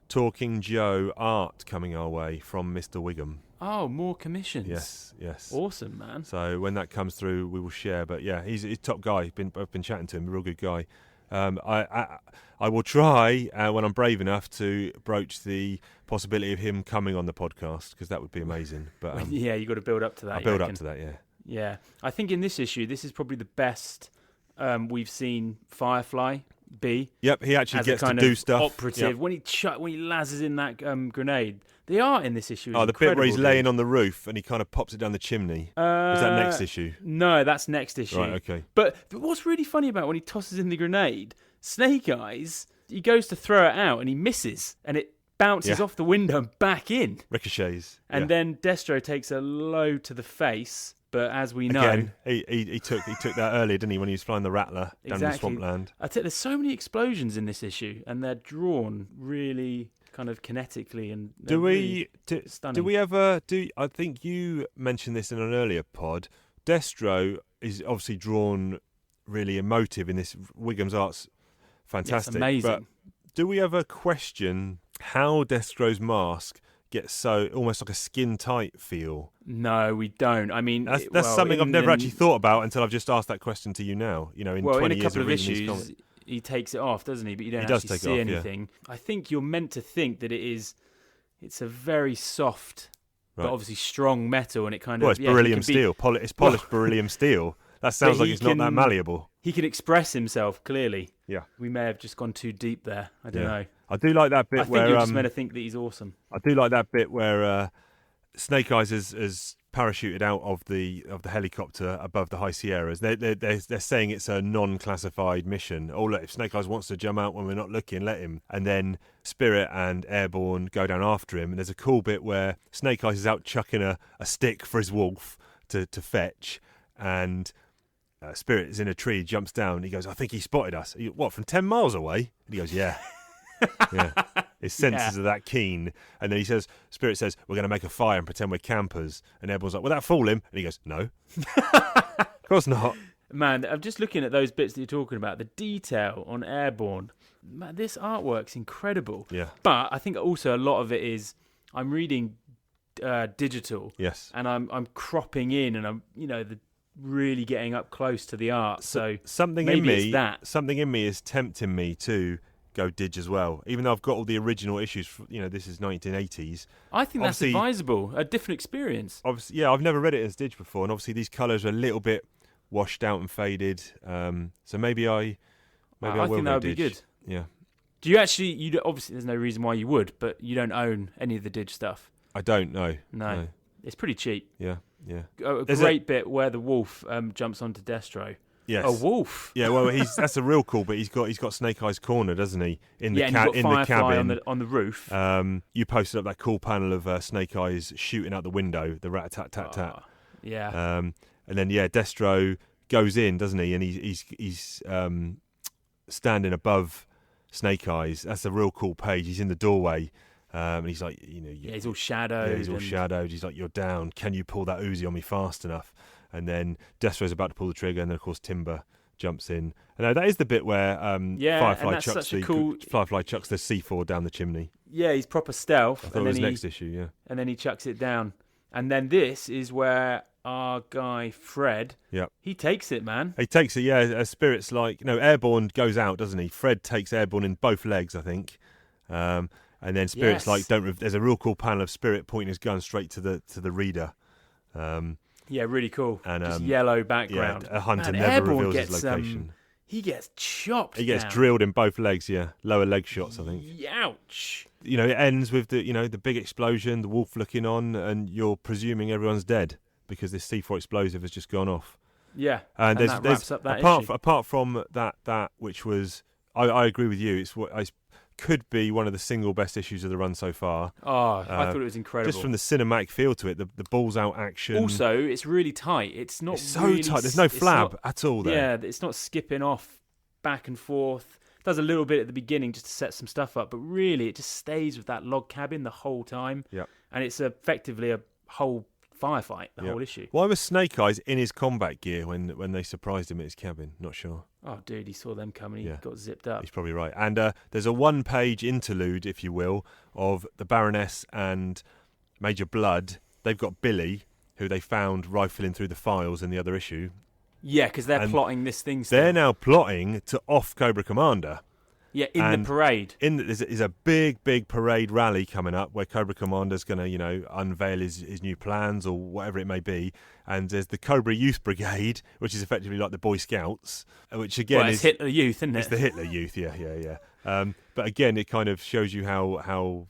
Talking Joe art coming our way from Mr. Whigham. Oh, more commissions. Yes. Awesome, man. So when that comes through, we will share. But yeah, he's a top guy. I've been chatting to him, a real good guy. I will try when I'm brave enough to broach the possibility of him coming on the podcast, because that would be amazing. But you got to build up to that. I'll build up to that. Yeah. I think in this issue, this is probably the best we've seen Firefly be. Yep, he actually gets to do stuff. Operative. Yep. When he lazzes in that grenade. The art in this issue is the bit where he's laying on the roof and he kind of pops it down the chimney. Is that next issue? No, that's next issue. Right, okay. But what's really funny about when he tosses in the grenade, Snake Eyes, he goes to throw it out and he misses, and it bounces off the window and back in. Ricochets. And then Destro takes a low to the face. But as we know, again, he took that earlier, didn't he, when he was flying the Rattler down in the swampland? There's so many explosions in this issue, and they're drawn really kind of kinetically, and do really stunning. Do we ever do? I think you mentioned this in an earlier pod. Destro is obviously drawn really emotive in this. Whigham's art's fantastic, it's amazing. But do we ever question how Destro's mask gets so almost like a skin tight feel? No, we don't. I mean, that's something I've never actually thought about until I've just asked that question to you now. You know, in 20 in a years couple of of reading issues, these comics. he takes it off, doesn't he? But you don't does actually take see it off, anything. Yeah. I think you're meant to think that it's a very soft, but obviously strong metal, and it kind of it's beryllium steel. It's polished beryllium steel. That sounds like it's not that malleable. He can express himself clearly. Yeah, we may have just gone too deep there. I don't know. I do like that bit I think where you're just meant to think that he's awesome. I do like that bit where Snake Eyes is parachuted out of the helicopter above the High Sierras. They're saying it's a non-classified mission. Oh look, if Snake Eyes wants to jump out when we're not looking, let him. And then Spirit and Airborne go down after him. And there's a cool bit where Snake Eyes is out chucking a stick for his wolf to fetch, and Spirit is in a tree, jumps down. He goes, I think he spotted us. What, from 10 miles away? And he goes, yeah. Yeah, his senses are that keen. And then Spirit says, we're going to make a fire and pretend we're campers. And everyone's like, will that fool him? And he goes, no. Of course not. Man, I'm just looking at those bits that you're talking about. The detail on Airborne. Man, this artwork's incredible. Yeah. But I think also a lot of it is I'm reading digital. Yes. And I'm cropping in, and I'm really getting up close to the art. So something in me is tempting me to go dig as well, even though I've got all the original issues. This is 1980s. I think that's advisable. A different experience. Obviously, yeah, I've never read it as dig before, and obviously these colours are a little bit washed out and faded. So maybe I will think that would be good. Yeah. Do you actually? Obviously, there's no reason why you would, but you don't own any of the dig stuff. I don't know. No. It's pretty cheap. Yeah. There's a great bit where the wolf jumps onto Destro. Yes. A wolf. Yeah, well, that's a real cool. But he's got Snake Eyes corner, doesn't he? In the cabin on the roof. You posted up that cool panel of Snake Eyes shooting out the window, the rat-a-tat-tat-tat. Yeah. And then Destro goes in, doesn't he? And he's standing above Snake Eyes. That's a real cool page. He's in the doorway. And he's like, he's all shadowed. Yeah, he's all shadowed. He's like, you're down. Can you pull that Uzi on me fast enough? And then Destro's about to pull the trigger, and then of course Timber jumps in. And that is the bit where Firefly chucks the C4 down the chimney. Yeah, he's proper stealth. I thought it was next issue. Yeah, and then he chucks it down. And then this is where our guy Fred. Yeah, he takes it, man. He takes it. Yeah, Spirit's like Airborne goes out, doesn't he? Fred takes Airborne in both legs, I think. And then Spirit's like, there's a real cool panel of Spirit pointing his gun straight to the reader. Yeah, really cool. And just yellow background. Yeah, a hunter never Airborne reveals his location. He gets chopped. He gets down. Drilled in both legs. Yeah, lower leg shots, I think. Ouch. It ends with the big explosion, the wolf looking on, and you're presuming everyone's dead because this C4 explosive has just gone off. Yeah, and that wraps up that issue. Apart from that which was, I agree with you. It's could be one of the single best issues of the run so far. Oh, I thought it was incredible. Just from the cinematic feel to it, the balls out action. Also, it's really tight. It's not so really tight. There's no flab at all there. Yeah, it's not skipping off back and forth. It does a little bit at the beginning just to set some stuff up, but really it just stays with that log cabin the whole time. Yeah. And it's effectively a whole firefight, the whole issue. Why was Snake Eyes in his combat gear when they surprised him at his cabin? Not sure. Oh, dude, he saw them coming. He got zipped up. He's probably right. And there's a one-page interlude, if you will, of the Baroness and Major Blood. They've got Billy, who they found rifling through the files in the other issue. Yeah, because they're plotting this thing. They're now plotting to off Cobra Commander. Yeah, in the parade. There's a big parade rally coming up where Cobra Commander's going to, unveil his new plans or whatever it may be. And there's the Cobra Youth Brigade, which is effectively like the Boy Scouts, which again is Hitler Youth, isn't it? It's the Hitler Youth, yeah. But again, it kind of shows you how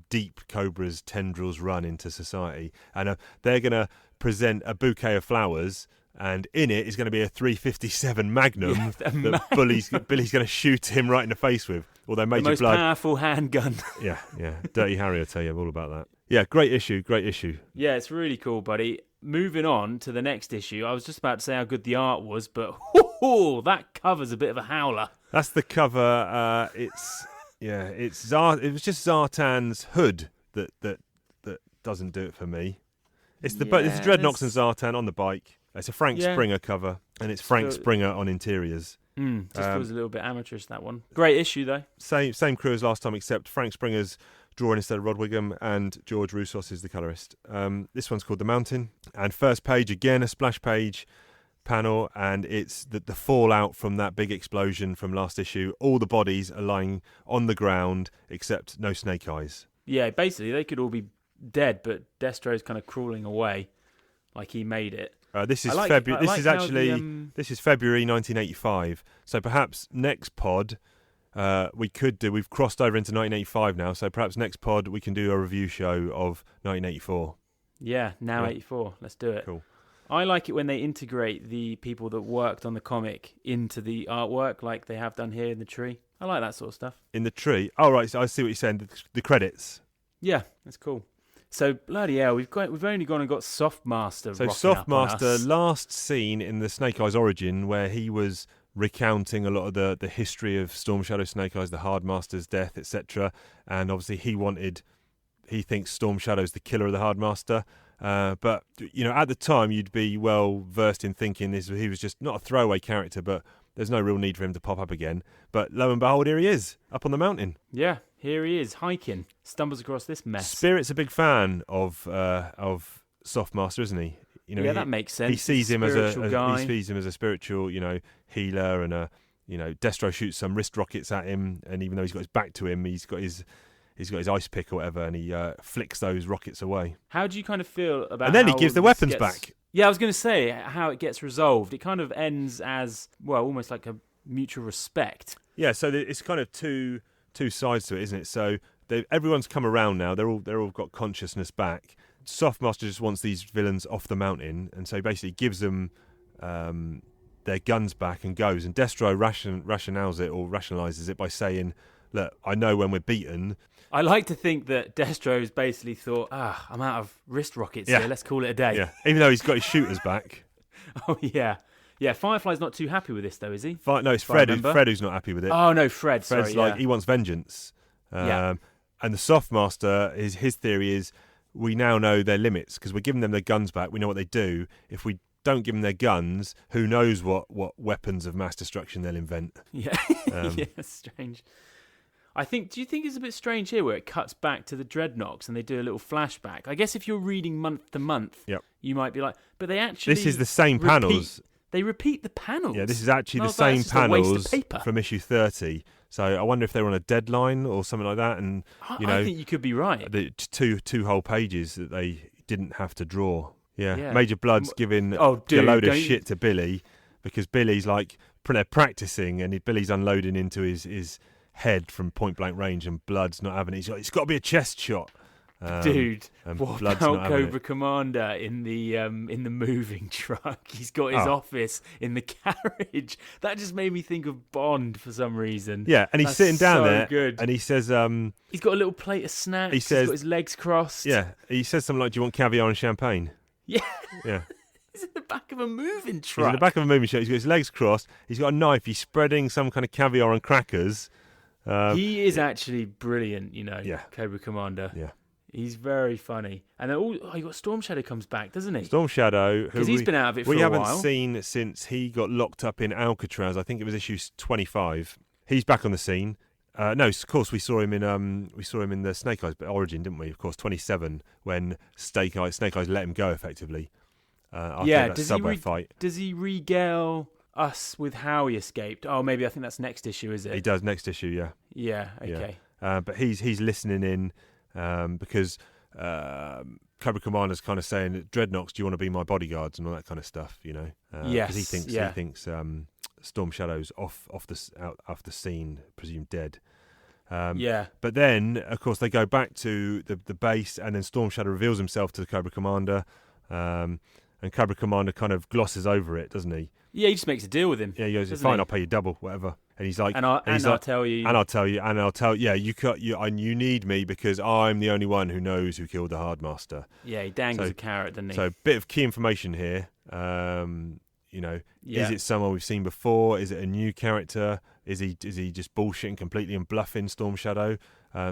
deep Cobra's tendrils run into society. And they're going to present a bouquet of flowers. And in it is going to be a .357 Magnum that Billy's going to shoot him right in the face with. Although Major Blood, the most powerful handgun. Yeah. Dirty Harry will tell you all about that. Yeah, great issue. Yeah, it's really cool, buddy. Moving on to the next issue, I was just about to say how good the art was, but that cover's a bit of a howler. That's the cover. It's Yeah, it was just Zartan's hood that doesn't do it for me. It's the Dreadnoks and Zartan on the bike. It's a Frank Springer cover, and it's Frank Springer on interiors. Just feels a little bit amateurish, that one. Great issue, though. Same crew as last time, except Frank Springer's drawing instead of Rod Whigham, and George Roussos is the colourist. This one's called The Mountain, and first page, again, a splash page panel, and it's the fallout from that big explosion from last issue. All the bodies are lying on the ground, except no Snake Eyes. Yeah, basically, they could all be dead, but Destro's kind of crawling away like he made it. This is February. This is February 1985. So perhaps next pod we've crossed over into 1985 now. So perhaps next pod we can do a review show of 1984. Yeah, 84. Let's do it. Cool. I like it when they integrate the people that worked on the comic into the artwork, like they have done here in the tree. I like that sort of stuff. In the tree. Oh right, so I see what you're saying. The credits. Yeah, that's cool. So bloody hell, we've only gone and got Softmaster. So Softmaster, last seen in the Snake Eyes origin, where he was recounting a lot of the history of Storm Shadow, Snake Eyes, the Hardmaster's death, etc. And obviously he thinks Storm Shadow's the killer of the Hardmaster. But at the time you'd be well versed in thinking he was just not a throwaway character, but there's no real need for him to pop up again. But lo and behold, here he is up on the mountain. Yeah. Here he is, hiking, stumbles across this mess. Spirit's a big fan of Softmaster, isn't he? That makes sense. He sees him as a spiritual, healer, and Destro shoots some wrist rockets at him, and even though he's got his back to him, he's got his ice pick or whatever, and he flicks those rockets away. How do you kind of feel about? And then he gives the weapons back. Yeah, I was going to say how it gets resolved. It kind of ends as almost like a mutual respect. Yeah, so it's kind of two sides to it, isn't it? So everyone's come around now. They're all got consciousness back. Softmaster just wants these villains off the mountain, and so he basically gives them their guns back and goes. And Destro rationalizes it by saying, "Look, I know when we're beaten." I like to think that Destro's basically thought, I'm out of wrist rockets here. Let's call it a day. Yeah, even though he's got his shooters back. Oh yeah. Yeah, Firefly's not too happy with this, though, is he? No, it's Fred who's not happy with it. Oh, no, Fred's he wants vengeance. And the Softmaster, his theory is, we now know their limits, because we're giving them their guns back, we know what they do. If we don't give them their guns, who knows what weapons of mass destruction they'll invent. Yeah, yeah, strange. Do you think it's a bit strange here where it cuts back to the Dreadnoks and they do a little flashback? I guess if you're reading month to month, you might be like, but they actually... This is the same panels. They repeat the panels. Yeah, this is actually the same panels from issue 30. So I wonder if they were on a deadline or something like that. And I think you could be right. The two whole pages that they didn't have to draw. Yeah. Major Blood's giving a load of shit to Billy because Billy's like they're practicing and Billy's unloading into his head from point blank range, and Blood's not having it. He's like, it's got to be a chest shot. Dude, what about Cobra Commander in the moving truck? He's got his office in the carriage. That just made me think of Bond for some reason. Yeah, and he's sitting down there, good. And he says, he's got a little plate of snacks. He's got his legs crossed. Yeah, he says something like, "Do you want caviar and champagne?" Yeah, yeah. He's in the back of a moving truck. He's in the back of a moving truck. He's got his legs crossed. He's got a knife. He's spreading some kind of caviar and crackers. He is actually brilliant, Yeah. Cobra Commander. Yeah. He's very funny. And then you got Storm Shadow comes back, doesn't he? Storm Shadow, because he's been out of it for a while. We haven't seen since he got locked up in Alcatraz. I think it was issue 25. He's back on the scene. No, of course we saw him in the Snake Eyes origin, didn't we? Of course, 27 when Snake Eyes let him go effectively. After that subway fight. Does he regale us with how he escaped? Oh, maybe I think that's next issue, is it? He does next issue, yeah. Yeah. Okay. Yeah. But he's listening in. Because Cobra Commander's kind of saying, "Dreadnoks, do you want to be my bodyguards?" and all that kind of stuff, Yes, because he thinks Storm Shadow's off the scene, presumed dead. But then, of course, they go back to the base, and then Storm Shadow reveals himself to the Cobra Commander, and Cobra Commander kind of glosses over it, doesn't he? Yeah, he just makes a deal with him. Yeah, he goes, "Fine, I'll pay you double, whatever." And he's like, I'll tell you. Yeah, you need me because I'm the only one who knows who killed the Hardmaster. Yeah, he dangles a carrot, doesn't he? So, bit of key information here. Is it someone we've seen before? Is it a new character? Is he just bullshitting completely and bluffing Storm Shadow?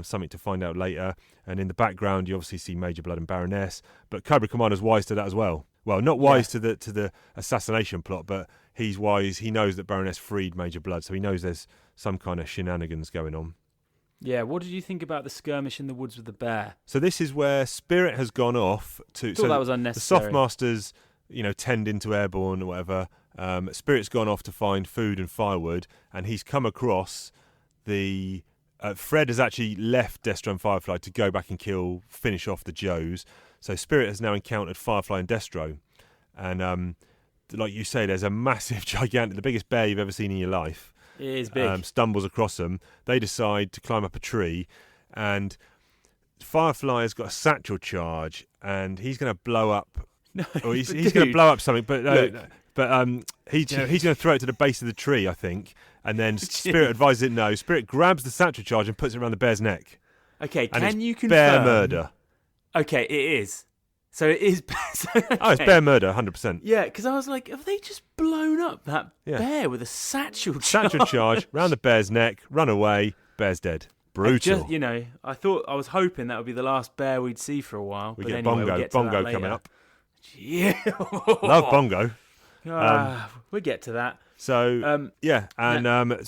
Something to find out later. And in the background, you obviously see Major Blood and Baroness, but Cobra Commander's wise to that as well. Well, not wise to the assassination plot, but he's wise. He knows that Baroness freed Major Blood, so he knows there's some kind of shenanigans going on. Yeah, what did you think about the skirmish in the woods with the bear? So this is where Spirit has gone off to. Thought that was unnecessary. The Softmasters, tend into Airborne or whatever. Spirit's gone off to find food and firewood, and he's come across the. Fred has actually left Destro and Firefly to go back and finish off the Joes. So Spirit has now encountered Firefly and Destro, and like you say, there's a massive, gigantic, the biggest bear you've ever seen in your life. It is big. Stumbles across them. They decide to climb up a tree, and Firefly has got a satchel charge, and he's going to blow up. No, or he's going to blow up something, but he's going to throw it to the base of the tree, I think. And then Spirit advises it no. Spirit grabs the satchel charge and puts it around the bear's neck. Okay, and can you confirm? Bear murder. Okay, it is. So it is. Okay. Oh, it's bear murder, 100%. Yeah, because I was like, have they just blown up that bear with a satchel charge? Satchel charge, round the bear's neck, run away, bear's dead. Brutal. I was hoping that would be the last bear we'd see for a while. We but get anyway, Bongo. We'll get Bongo coming up. Yeah. Love Bongo. We'll get to that. So,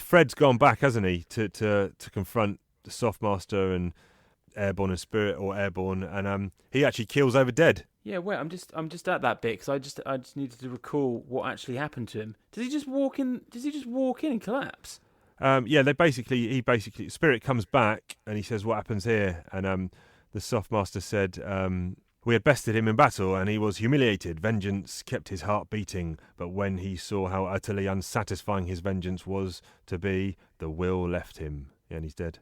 Fred's gone back, hasn't he, to confront the Softmaster and Airborne and Spirit, or Airborne, and he actually kills over dead. Yeah, wait, I'm just at that bit because I just needed to recall what actually happened to him. Does he just walk in and collapse? He basically Spirit comes back and he says, "What happens here?" And the Softmaster said, "We had bested him in battle, and he was humiliated. Vengeance kept his heart beating, but when he saw how utterly unsatisfying his vengeance was to be, the will left him." Yeah, and he's dead.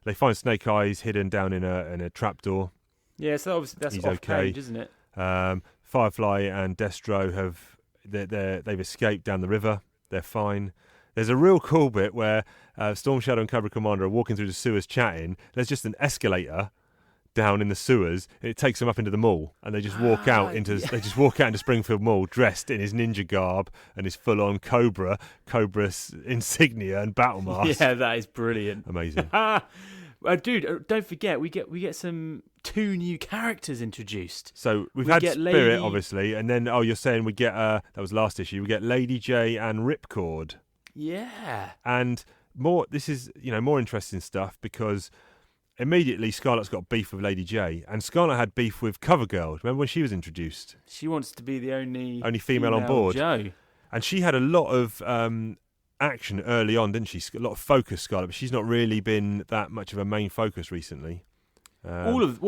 They find Snake Eyes hidden down in a trapdoor. Yeah, so obviously that's he's off okay. page, isn't it? Firefly and Destro they've escaped down the river. They're fine. There's a real cool bit where Storm Shadow and Cobra Commander are walking through the sewers chatting. There's just an escalator down in the sewers. It takes them up into the mall, and they just walk out into Springfield Mall, dressed in his ninja garb and his full-on Cobra insignia and battle mask. Yeah, that is brilliant. Amazing. Dude, don't forget we get some 2 new characters introduced. So we had Spirit, obviously, and then you're saying we get that was last issue. We get Lady J and Ripcord. Yeah. And more. This is more interesting stuff because immediately Scarlet's got beef with Lady J, and Scarlet had beef with CoverGirl. Remember when she was introduced? She wants to be the only female on board. Joe. And she had a lot of action early on, didn't she? A lot of focus, Scarlet, but she's not really been that much of a main focus recently. All of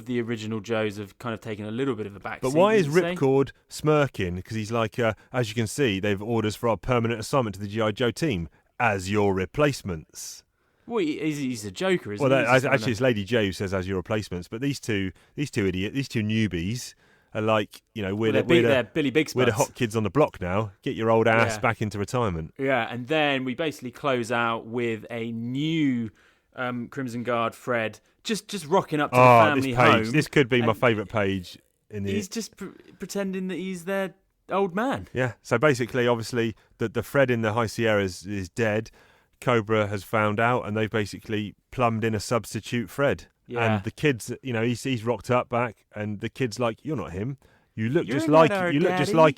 the original Joes have kind of taken a little bit of a backseat. But why is Ripcord smirking? Because he's like, as you can see, they've orders for our permanent assignment to the G.I. Joe team as your replacements. Well, he's a joker, isn't he? Actually, it's Lady J who says as your replacements. But these two idiots, these two newbies are like, they're Billy Big Spuds. We're the hot kids on the block now. Get your old ass back into retirement. Yeah, and then we basically close out with a new Crimson Guard Fred just rocking up to the family this page. home. This could be my favourite page. He's just pretending that he's their old man. Yeah, so basically, obviously, the Fred in the High Sierras is dead. Cobra has found out, and they've basically plumbed in a substitute Fred. Yeah. And the kids, he's rocked up back, and the kid's like, "You're not him. You look just like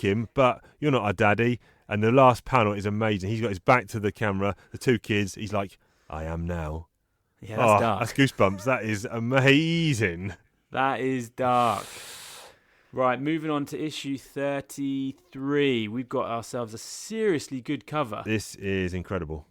him, but you're not our daddy." And the last panel is amazing. He's got his back to the camera. The 2 kids. He's like, "I am now." Yeah, that's dark. That's goosebumps. That is amazing. That is dark. Right, moving on to issue 33. We've got ourselves a seriously good cover. This is incredible.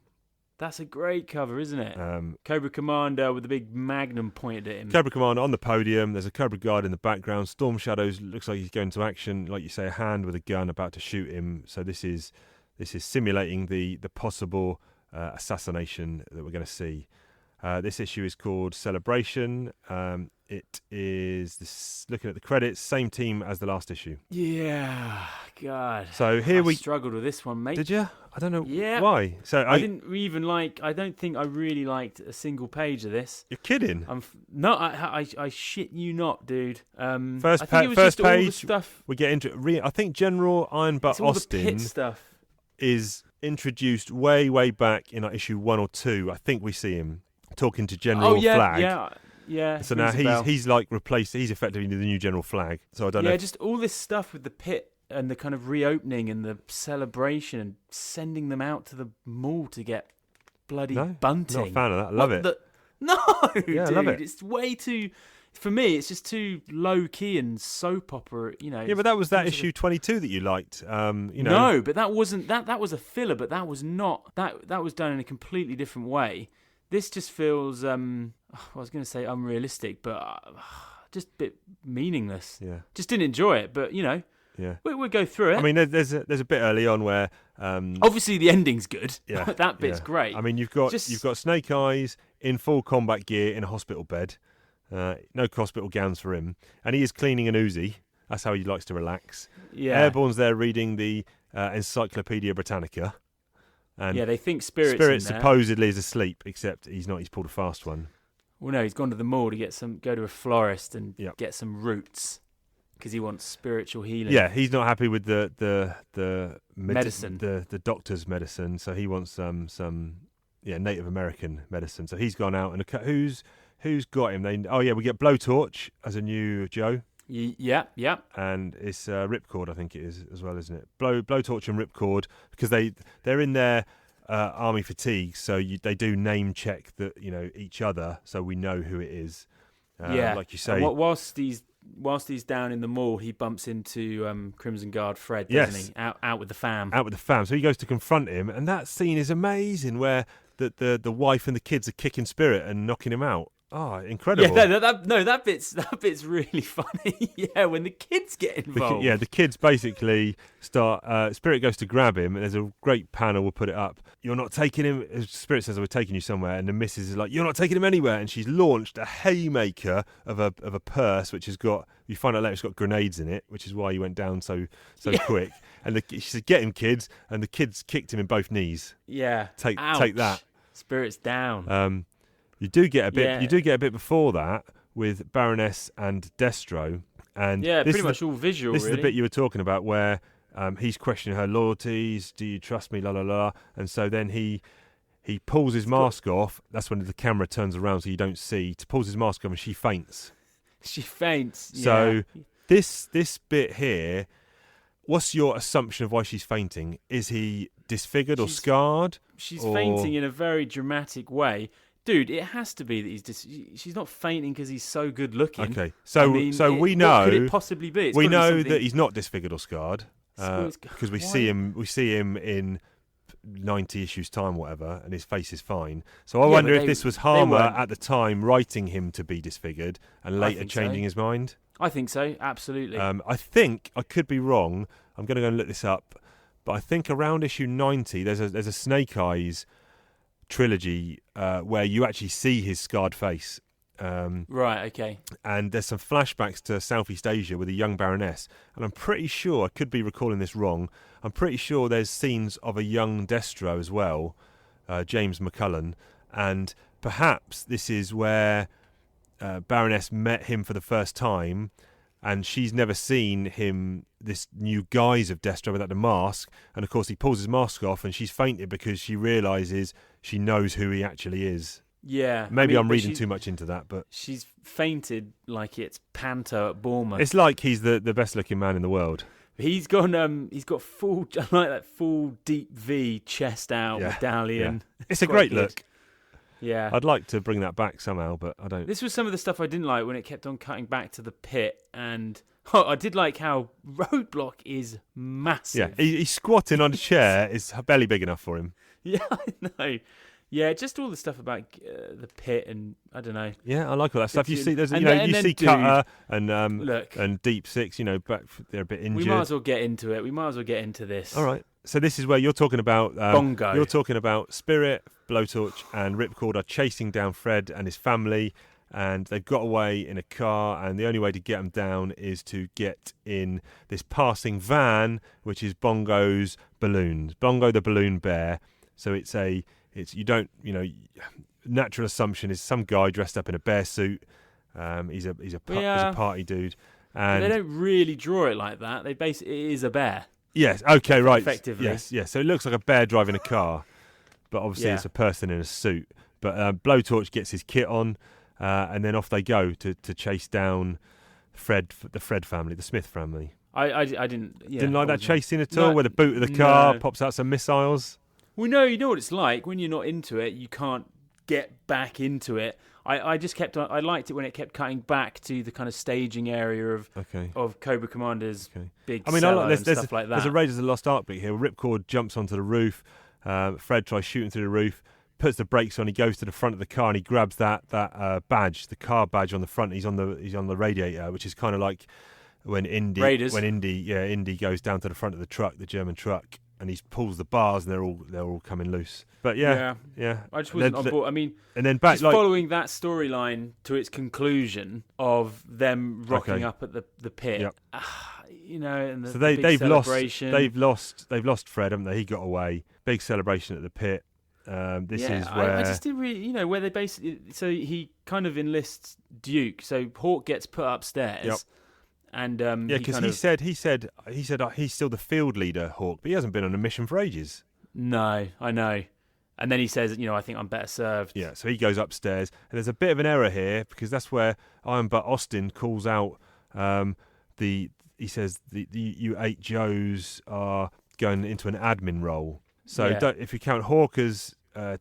That's a great cover, isn't it? Cobra Commander with a big magnum pointed at him. Cobra Commander on the podium. There's a Cobra Guard in the background. Storm Shadows looks like he's going to action. Like you say, a hand with a gun about to shoot him. So this is simulating the possible assassination that we're going to see. This issue is called Celebration. It is, looking at the credits, same team as the last issue. Yeah, God. So here I struggled with this one, mate. Did you? I don't know why. So I don't think I really liked a single page of this. You're kidding? I shit you not, dude. First page, all the stuff. We get into I think General Iron Butt Austin the pit stuff is introduced way back in issue 1 or 2. I think we see him talking to General Flag. Yeah. So now he's like replaced. He's effectively the new General Flag. So I don't know. Yeah, just all this stuff with the pit and the kind of reopening and the celebration and sending them out to the mall to get bloody bunting. Not a fan of that. I love it. No, yeah, dude, I love it. It's way too. For me, it's just too low key and soap opera. Yeah, but that was that issue 22 that you liked. No, but that wasn't that. That was a filler, but that was not that. That was done in a completely different way. This just feels. I was going to say unrealistic, but just a bit meaningless. Yeah, just didn't enjoy it. But yeah, we'll go through it. I mean, there's a bit early on where obviously the ending's good. Yeah, that bit's great. I mean, you've got Snake Eyes in full combat gear in a hospital bed. No hospital gowns for him, and he is cleaning an Uzi. That's how he likes to relax. Yeah, Airborne's there reading the Encyclopedia Britannica. And they think Spirit supposedly is asleep, except he's not. He's pulled a fast one. Well, no, he's gone to the mall to go to a florist and get some roots because he wants spiritual healing. Yeah, he's not happy with the medicine, the doctor's medicine, so he wants some Native American medicine. So he's gone out and who's got him? We get Blowtorch as a new Joe. Yeah. And it's Ripcord, I think it is as well, isn't it? Blowtorch and Ripcord, because they're in their army fatigue, so they do name check each other, so we know who it is. Like you say. Whilst he's down in the mall, he bumps into Crimson Guard Fred, doesn't he? Out with the fam. Out with the fam. So he goes to confront him, and that scene is amazing, where the wife and the kids are kicking Spirit and knocking him out. Oh, incredible! Yeah, that bit's really funny. Yeah, when the kids get involved. The kids basically start. Spirit goes to grab him, and there's a great panel. We'll put it up. You're not taking him. Spirit says, "We're taking you somewhere," and the missus is like, "You're not taking him anywhere." And she's launched a haymaker of a purse, which has got. You find out later it's got grenades in it, which is why he went down so quick. And she said, "Get him, kids!" And the kids kicked him in both knees. Yeah, take that. Spirit's down. You do get a bit. Yeah. You do get a bit before that with Baroness and Destro, and pretty much all visual. This is the bit you were talking about where he's questioning her loyalties. Do you trust me? La la la. And so then he pulls his mask off. That's when the camera turns around so you don't see. He pulls his mask off and she faints. She faints. So this bit here. What's your assumption of why she's fainting? Is he disfigured or scarred? She's fainting in a very dramatic way. Dude, it has to be that she's not fainting because he's so good looking. Okay, so we know. What could it possibly be? We know that he's not disfigured or scarred because we see him in 90 issues time, whatever, and his face is fine. So I wonder if this was Harmer at the time writing him to be disfigured and later changing his mind. I think so, absolutely. I think I could be wrong. I'm going to go and look this up, but I think around issue 90 there's a Snake Eyes trilogy where you actually see his scarred face. Right, okay. And there's some flashbacks to Southeast Asia with a young Baroness, and I'm pretty sure, I could be recalling this wrong, I'm pretty sure there's scenes of a young Destro as well, James McCullen, and perhaps this is where Baroness met him for the first time, and she's never seen him, this new guise of Destro without the mask, and of course he pulls his mask off and she's fainted because she realises she knows who he actually is. Yeah. Maybe I'm reading too much into that, but she's fainted like it's Panto at Bournemouth. It's like he's the best looking man in the world. He's got full, I like that full deep V chest out medallion. Yeah. It's a great look. Yeah. I'd like to bring that back somehow, but I don't. This was some of the stuff I didn't like when it kept on cutting back to the pit, and I did like how Roadblock is massive. Yeah, he's squatting on a chair. Is barely big enough for him. Yeah, I know. Yeah, just all the stuff about the pit, and I don't know. Yeah, I like all that stuff. You see, you see Cutter and Deep Six. They're a bit injured. We might as well get into it. We might as well get into this. All right. So this is where you're talking about Bongo. You're talking about Spirit, Blowtorch, and Ripcord are chasing down Fred and his family, and they've got away in a car, and the only way to get them down is to get in this passing van, which is Bongo's balloons. Bongo the balloon bear. So natural assumption is some guy dressed up in a bear suit. He's a party dude. And they don't really draw it like that. It is a bear. Yes. Okay. Right. Effectively. Yes. Yes. So it looks like a bear driving a car, but obviously it's a person in a suit. But Blowtorch gets his kit on, and then off they go to chase down the Fred family, the Smith family. I didn't like that chase scene at all, where the boot of the car pops out some missiles. Well, no, you know what it's like when you're not into it. You can't get back into it. I just kept on. I liked it when it kept cutting back to the kind of staging area of Cobra Commander's big cellar and stuff like that. There's a Raiders of the Lost Ark bit here. Ripcord jumps onto the roof. Fred tries shooting through the roof, puts the brakes on. He goes to the front of the car and he grabs that badge, the car badge on the front. He's on the radiator, which is kind of like when Indy goes down to the front of the truck, the German truck, and he pulls the bars and they're all coming loose. But yeah. I just wasn't on board. I mean, and then back following that storyline to its conclusion of them rocking up at the pit. Yep. And so they've lost Fred, haven't they? He got away. Big celebration at the pit. This is where I just didn't really, where they basically. So he kind of enlists Duke. So Hawk gets put upstairs. Yep. And because he said he's still the field leader, Hawk, but he hasn't been on a mission for ages. No, I know. And then he says, I think I'm better served. Yeah, so he goes upstairs, and there's a bit of an error here because that's where Iron Butt Austin calls out he says you 8 Joes are going into an admin role. So if you count Hawk as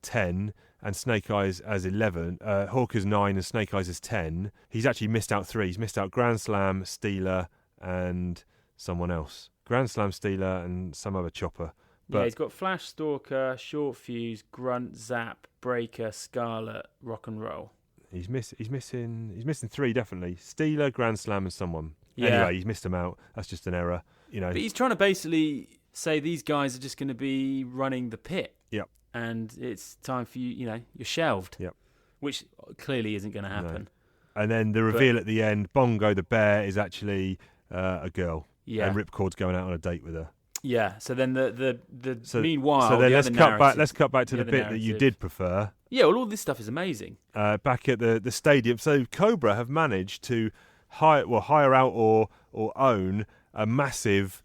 10 and Snake Eyes as 11, Hawk as 9 and Snake Eyes as 10, he's actually missed out 3. He's missed out Grand Slam, Steeler, and someone else. Grand Slam, Steeler, and some other chopper. But he's got Flash, Stalker, Short Fuse, Grunt, Zap, Breaker, Scarlet, Rock and Roll. He's missing 3 definitely. Steeler, Grand Slam, and someone. Yeah. Anyway, he's missed them out. That's just an error. But he's trying to basically say these guys are just going to be running the pit. Yep. And it's time for you. You're shelved. Yep. Which clearly isn't going to happen. No. And then the reveal at the end: Bongo the bear is actually a girl. Yeah. And Ripcord's going out on a date with her. Yeah. So then meanwhile, so then let's cut back to the bit narrative that you did prefer. Yeah. Well, all this stuff is amazing. Back at the stadium, so Cobra have managed to hire out or own a massive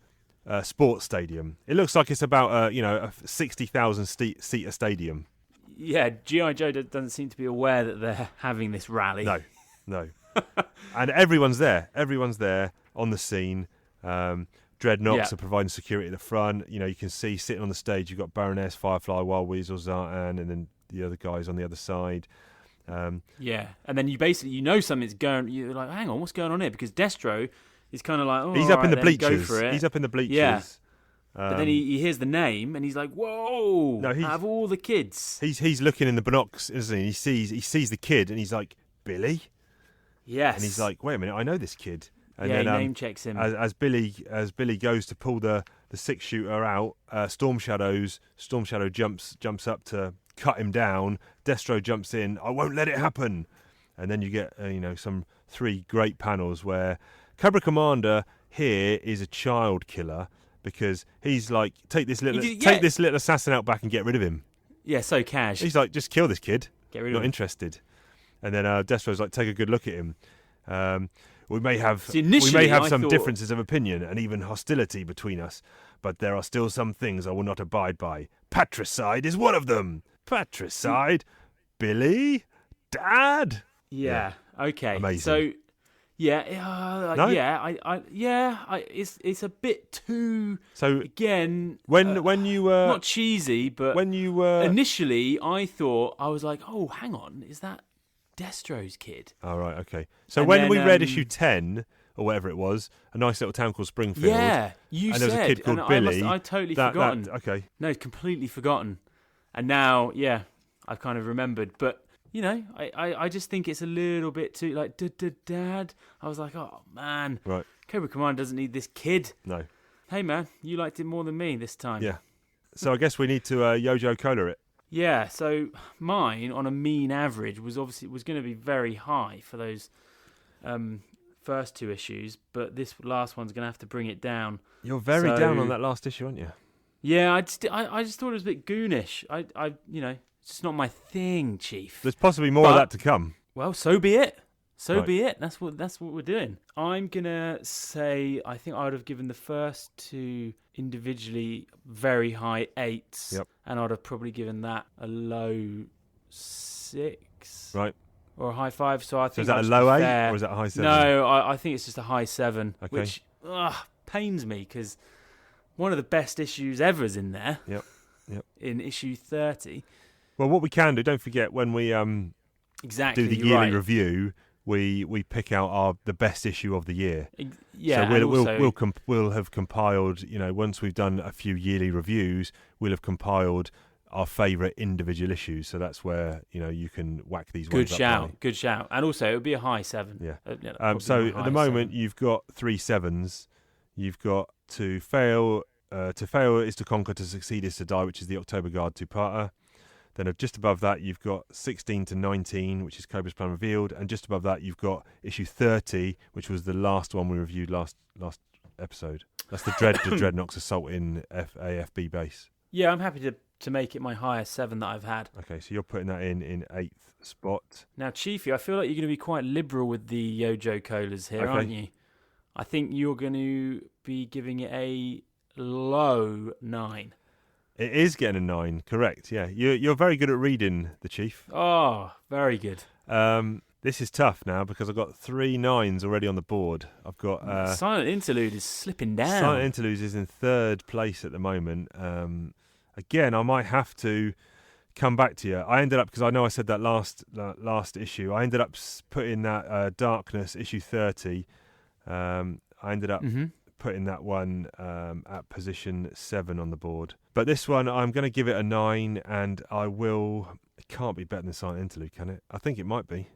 sports stadium. It looks like it's about a 60,000 seater stadium. Yeah, G.I. Joe doesn't seem to be aware that they're having this rally. No. And everyone's there. Everyone's there on the scene. Dreadnoks are providing security at the front. You can see sitting on the stage, you've got Baroness, Firefly, Wild Weasel, Zartan, and then the other guys on the other side. And then you basically something's going. You're like, hang on, what's going on here? Because Destro is kind of like, he's up in the bleachers. Go for it. He's up in the bleachers. Yeah. But then he hears the name and he's like, whoa! No, out of all the kids, he's looking in the binocs, isn't he? He sees the kid and he's like, Billy. Yes. And he's like, wait a minute, I know this kid. And then, he name checks him as Billy goes to pull the 6-shooter out. Storm Shadow jumps up to cut him down. Destro jumps in. I won't let it happen. And then you get some 3 great panels where Cobra Commander here is a child killer because he's like, take this little assassin out back and get rid of him. Yeah, so cash. He's like, just kill this kid. Get rid of him. Not interested. And then Destro's like, take a good look at him. We may have some differences of opinion and even hostility between us, but there are still some things I will not abide by. Patricide is one of them. Patricide? Billy? Dad? Yeah. Okay. Amazing. So, it's a bit too. So again, when you were not cheesy, but when you were initially, I was like, oh, hang on, is that Destro's kid? Oh, right, okay. So when we read issue 10 or whatever it was, a nice little town called Springfield. Yeah, and there was a kid called Billy. I totally forgotten. Okay. No, completely forgotten. And now, I've kind of remembered, but. I just think it's a little bit too like dad. I was like, oh man, right. Cobra Commander doesn't need this kid. No. Hey man, you liked it more than me this time. Yeah. So I guess we need to Yojo Cola it. Yeah. So mine on a mean average was going to be very high for those first 2 issues, but this last one's going to have to bring it down. You're very down on that last issue, aren't you? Yeah. I just thought it was a bit goonish. It's just not my thing, Chief. There's possibly more of that to come. Well, so be it. So be it. That's what we're doing. I'm gonna say I think I would have given the first two individually very high 8s, and I'd have probably given that a low 6, right, or a high 5. So I think is that a low 8 or is that a high 7? No, I think it's just a high 7, which pains me because one of the best issues ever is in there. Yep. In issue 30. Well, what we can do, don't forget when we do the yearly review. We pick out the best issue of the year. Yeah, so we'll have compiled. Once we've done a few yearly reviews, we'll have compiled our favourite individual issues. So that's where you can whack these ones up. Good shout. And also it would be a high 7. Yeah. So at the moment you've got 3 7s. You've got to fail is to conquer, to succeed is to die, which is the October Guard 2-parter. Then just above that, you've got 16 to 19, which is Cobra's Plan Revealed. And just above that, you've got issue 30, which was the last one we reviewed last episode. That's the Dreadnoks Assault in AFB base. Yeah, I'm happy to make it my highest 7 that I've had. Okay, so you're putting that in 8th spot. Now, Chiefy, I feel like you're going to be quite liberal with the Yojo Colas here, aren't you? I think you're going to be giving it a low 9. It is getting a 9, correct? Yeah, you're very good at reading, the Chief. Oh, very good. This is tough now because I've got 3 9s already on the board. I've got Silent Interlude is slipping down. Silent Interlude is in 3rd place at the moment. Again, I might have to come back to you. I ended up, because I know I said that last issue, I ended up putting that Darkness issue 30. I ended up putting that one at position 7 on the board. But this one, I'm going to give it a 9, and it can't be better than Silent Interlude, can it? I think it might be.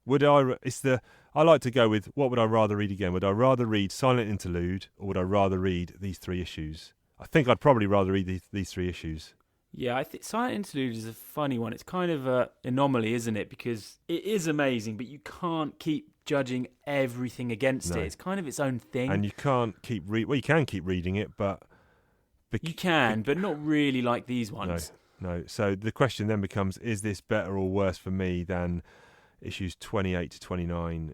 I like to go with, what would I rather read again? Would I rather read Silent Interlude, or would I rather read these 3 issues? I think I'd probably rather read these 3 issues. Yeah, I think Silent Interlude is a funny one. It's kind of an anomaly, isn't it? Because it is amazing, but you can't keep judging everything against it. It's kind of its own thing. And you can't keep you can keep reading it, but you can, but not really like these ones. No. So the question then becomes: is this better or worse for me than issues 28 to 29,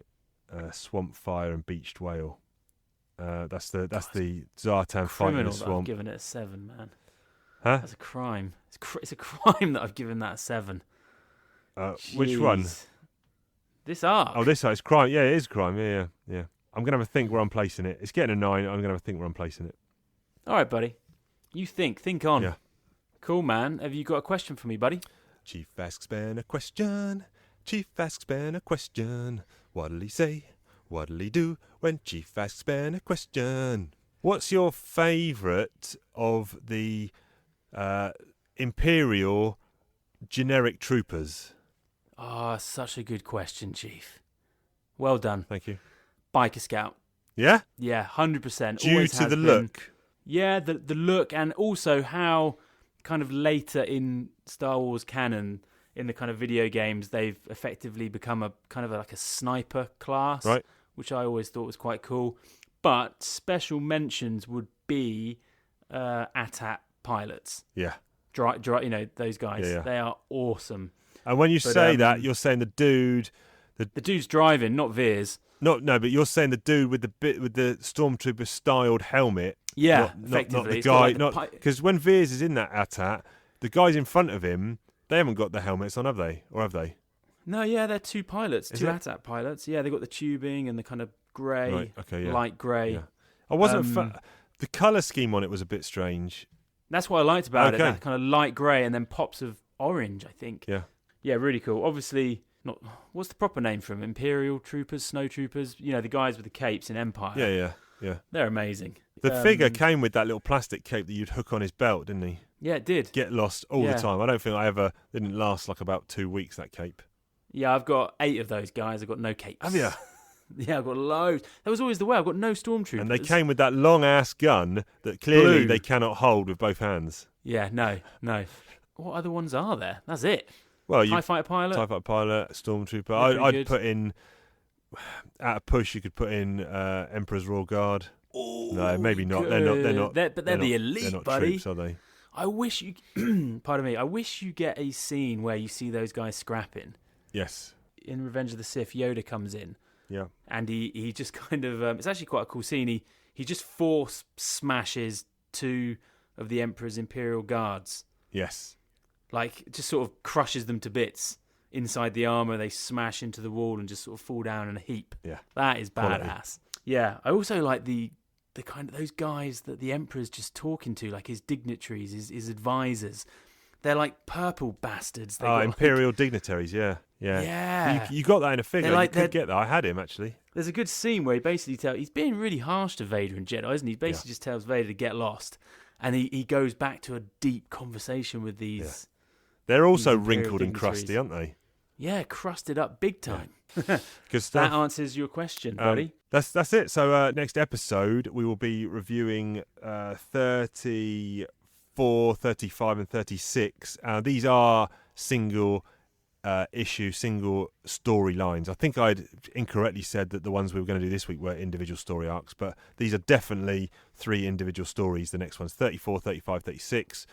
Swamp Fire and Beached Whale? That's the Zartan fight in the swamp. I've given it a 7, man. Huh? That's a crime. It's a crime that I've given that a 7. Which one? This arc. Oh, this arc. It's crime. Yeah, it is crime. Yeah. I'm going to have a think where I'm placing it. It's getting a 9. I'm going to have a think where I'm placing it. All right, buddy. You think on. Yeah. Cool, man. Have you got a question for me, buddy? Chief asks Ben a question. Chief asks Ben a question. What'll he say? What'll he do when Chief asks Ben a question? What's your favourite of the Imperial generic troopers? Oh, such a good question, Chief. Well done. Thank you. Biker Scout. Yeah? Yeah, 100%. Due to the look. Yeah, the look, and also how kind of later in Star Wars canon, in the kind of video games, they've effectively become a kind of like a sniper class, right? Which I always thought was quite cool. But special mentions would be AT-AT pilots. Yeah. Those guys. Yeah. They are awesome. And when you say that, you're saying the dude... The dude's driving, not Veers. No, but you're saying the dude with the Stormtrooper styled helmet. Yeah, effectively. Not the guy, because when Veers is in that AT-AT, the guys in front of him, they haven't got the helmets on, have they? Or have they? No, yeah, they're 2 pilots, two AT-AT pilots. Yeah, they've got the tubing and the kind of grey, light grey. Yeah. I wasn't the colour scheme on it was a bit strange. That's what I liked about it, that kind of light grey and then pops of orange, I think. Yeah. Yeah, really cool. Obviously, what's the proper name for them? Imperial Troopers, Snow Troopers? The guys with the capes in Empire. Yeah. They're amazing. The figure came with that little plastic cape that you'd hook on his belt, didn't he? Yeah, it did. Get lost all the time. I don't think didn't last like about 2 weeks, that cape. Yeah, I've got 8 of those guys. I've got no capes. Have you? Yeah, I've got loads. That was always the way. I've got no stormtroopers. And they came with that long-ass gun that clearly they cannot hold with both hands. Yeah, no. What other ones are there? That's it. Well, TIE Fighter Pilot, Stormtrooper. I'd put in, at a push, you could put in Emperor's Royal Guard. Ooh, no, maybe not. Good. They're not. They're the elite, they're not buddy. Troops, are they? I wish you, pardon me. I wish you get a scene where you see those guys scrapping. Yes. In Revenge of the Sith, Yoda comes in Yeah. And he just kind of it's actually quite a cool scene. He just force smashes 2 of the Emperor's Imperial Guards. Yes. Like, just sort of crushes them to bits inside the armour. They smash into the wall and just sort of fall down in a heap. Yeah. That is badass. Quality. Yeah. I also like the kind of those guys that the Emperor's just talking to, like his dignitaries, his advisors. They're like purple bastards. Imperial dignitaries, yeah. Yeah. You got that in a figure. You could they're- get that. I had him, actually. There's a good scene where he basically he's being really harsh to Vader and Jedi, isn't he? He basically just tells Vader to get lost. And he goes back to a deep conversation with these. Yeah. They're also these Imperial wrinkled and dignitaries. crusty, aren't they? Yeah, crusted up big time. Good stuff. That answers your question, buddy. That's it. So next episode, we will be reviewing 34, 35 and 36. These are single issue, single storylines. I think I'd incorrectly said that the ones we were going to do this week were individual story arcs, but these are definitely 3 individual stories. The next one's 34, 35, 36.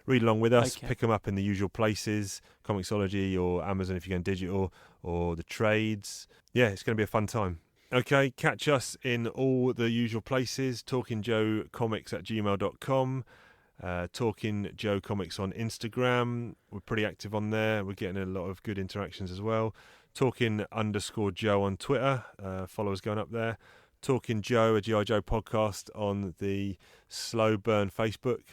Read along with us. Okay. Pick them up in the usual places, Comixology or Amazon if you're going digital, or the trades. Yeah, it's going to be a fun time. Okay, catch us in all the usual places. TalkingJoeComics@gmail.com. Talking Joe Comics on Instagram. We're pretty active on there. We're getting a lot of good interactions as well. Talking_Joe on Twitter. Followers going up there. Talking Joe, a G.I. Joe podcast on the Slow Burn Facebook.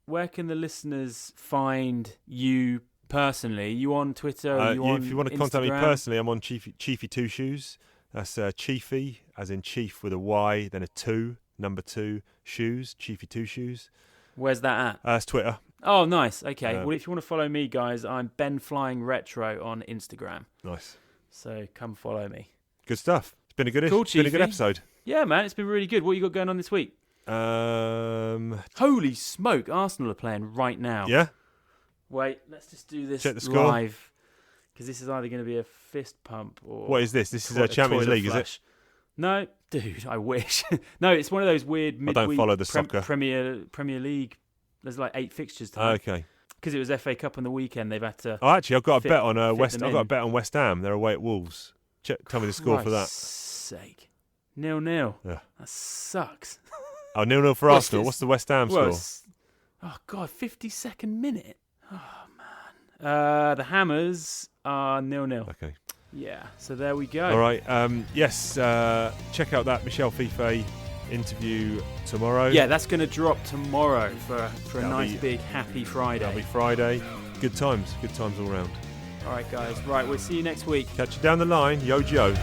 Where can the listeners find you personally? You on Twitter? If you want to contact me Instagram? personally, I'm on Chiefy Two Shoes. That's Chiefy, as in chief with a Y, then a 2, number 2, shoes. Chiefy Two Shoes. Where's that at? That's Twitter. Oh, nice. Okay. Well, if you want to follow me, guys, I'm Ben Flying Retro on Instagram. Nice. So come follow me. Good stuff. It's been a good episode. Yeah, man. It's been really good. What you got going on this week? Holy smoke! Arsenal are playing right now. Yeah. Wait, let's just do this Check the score. live, because this is either going to be a fist pump or What is this? This is a Champions toilet League, flush. is it? No, dude, I wish. No, it's one of those weird midweek I don't follow the soccer. Premier League. There's like 8 fixtures tonight. Okay. Because it was FA Cup on the weekend, they've had to. Oh, actually, I've got a bet on fit them I've got a in. bet on West Ham. They're away at Wolves. Tell me the score for that. Sake, 0-0. Yeah. That sucks. Oh, 0-0 for Arsenal. What's the West Ham score? Oh God, 52nd minute. Oh man. The Hammers are 0-0. Okay. Yeah. So there we go. All right. Yes. Check out that Michel Fiffe interview tomorrow. Yeah, that's going to drop tomorrow for a That'll nice be- big happy Friday. That'll be Friday. Good times all round. All right, guys. Right, we'll see you next week. Catch you down the line. Yo, Joe.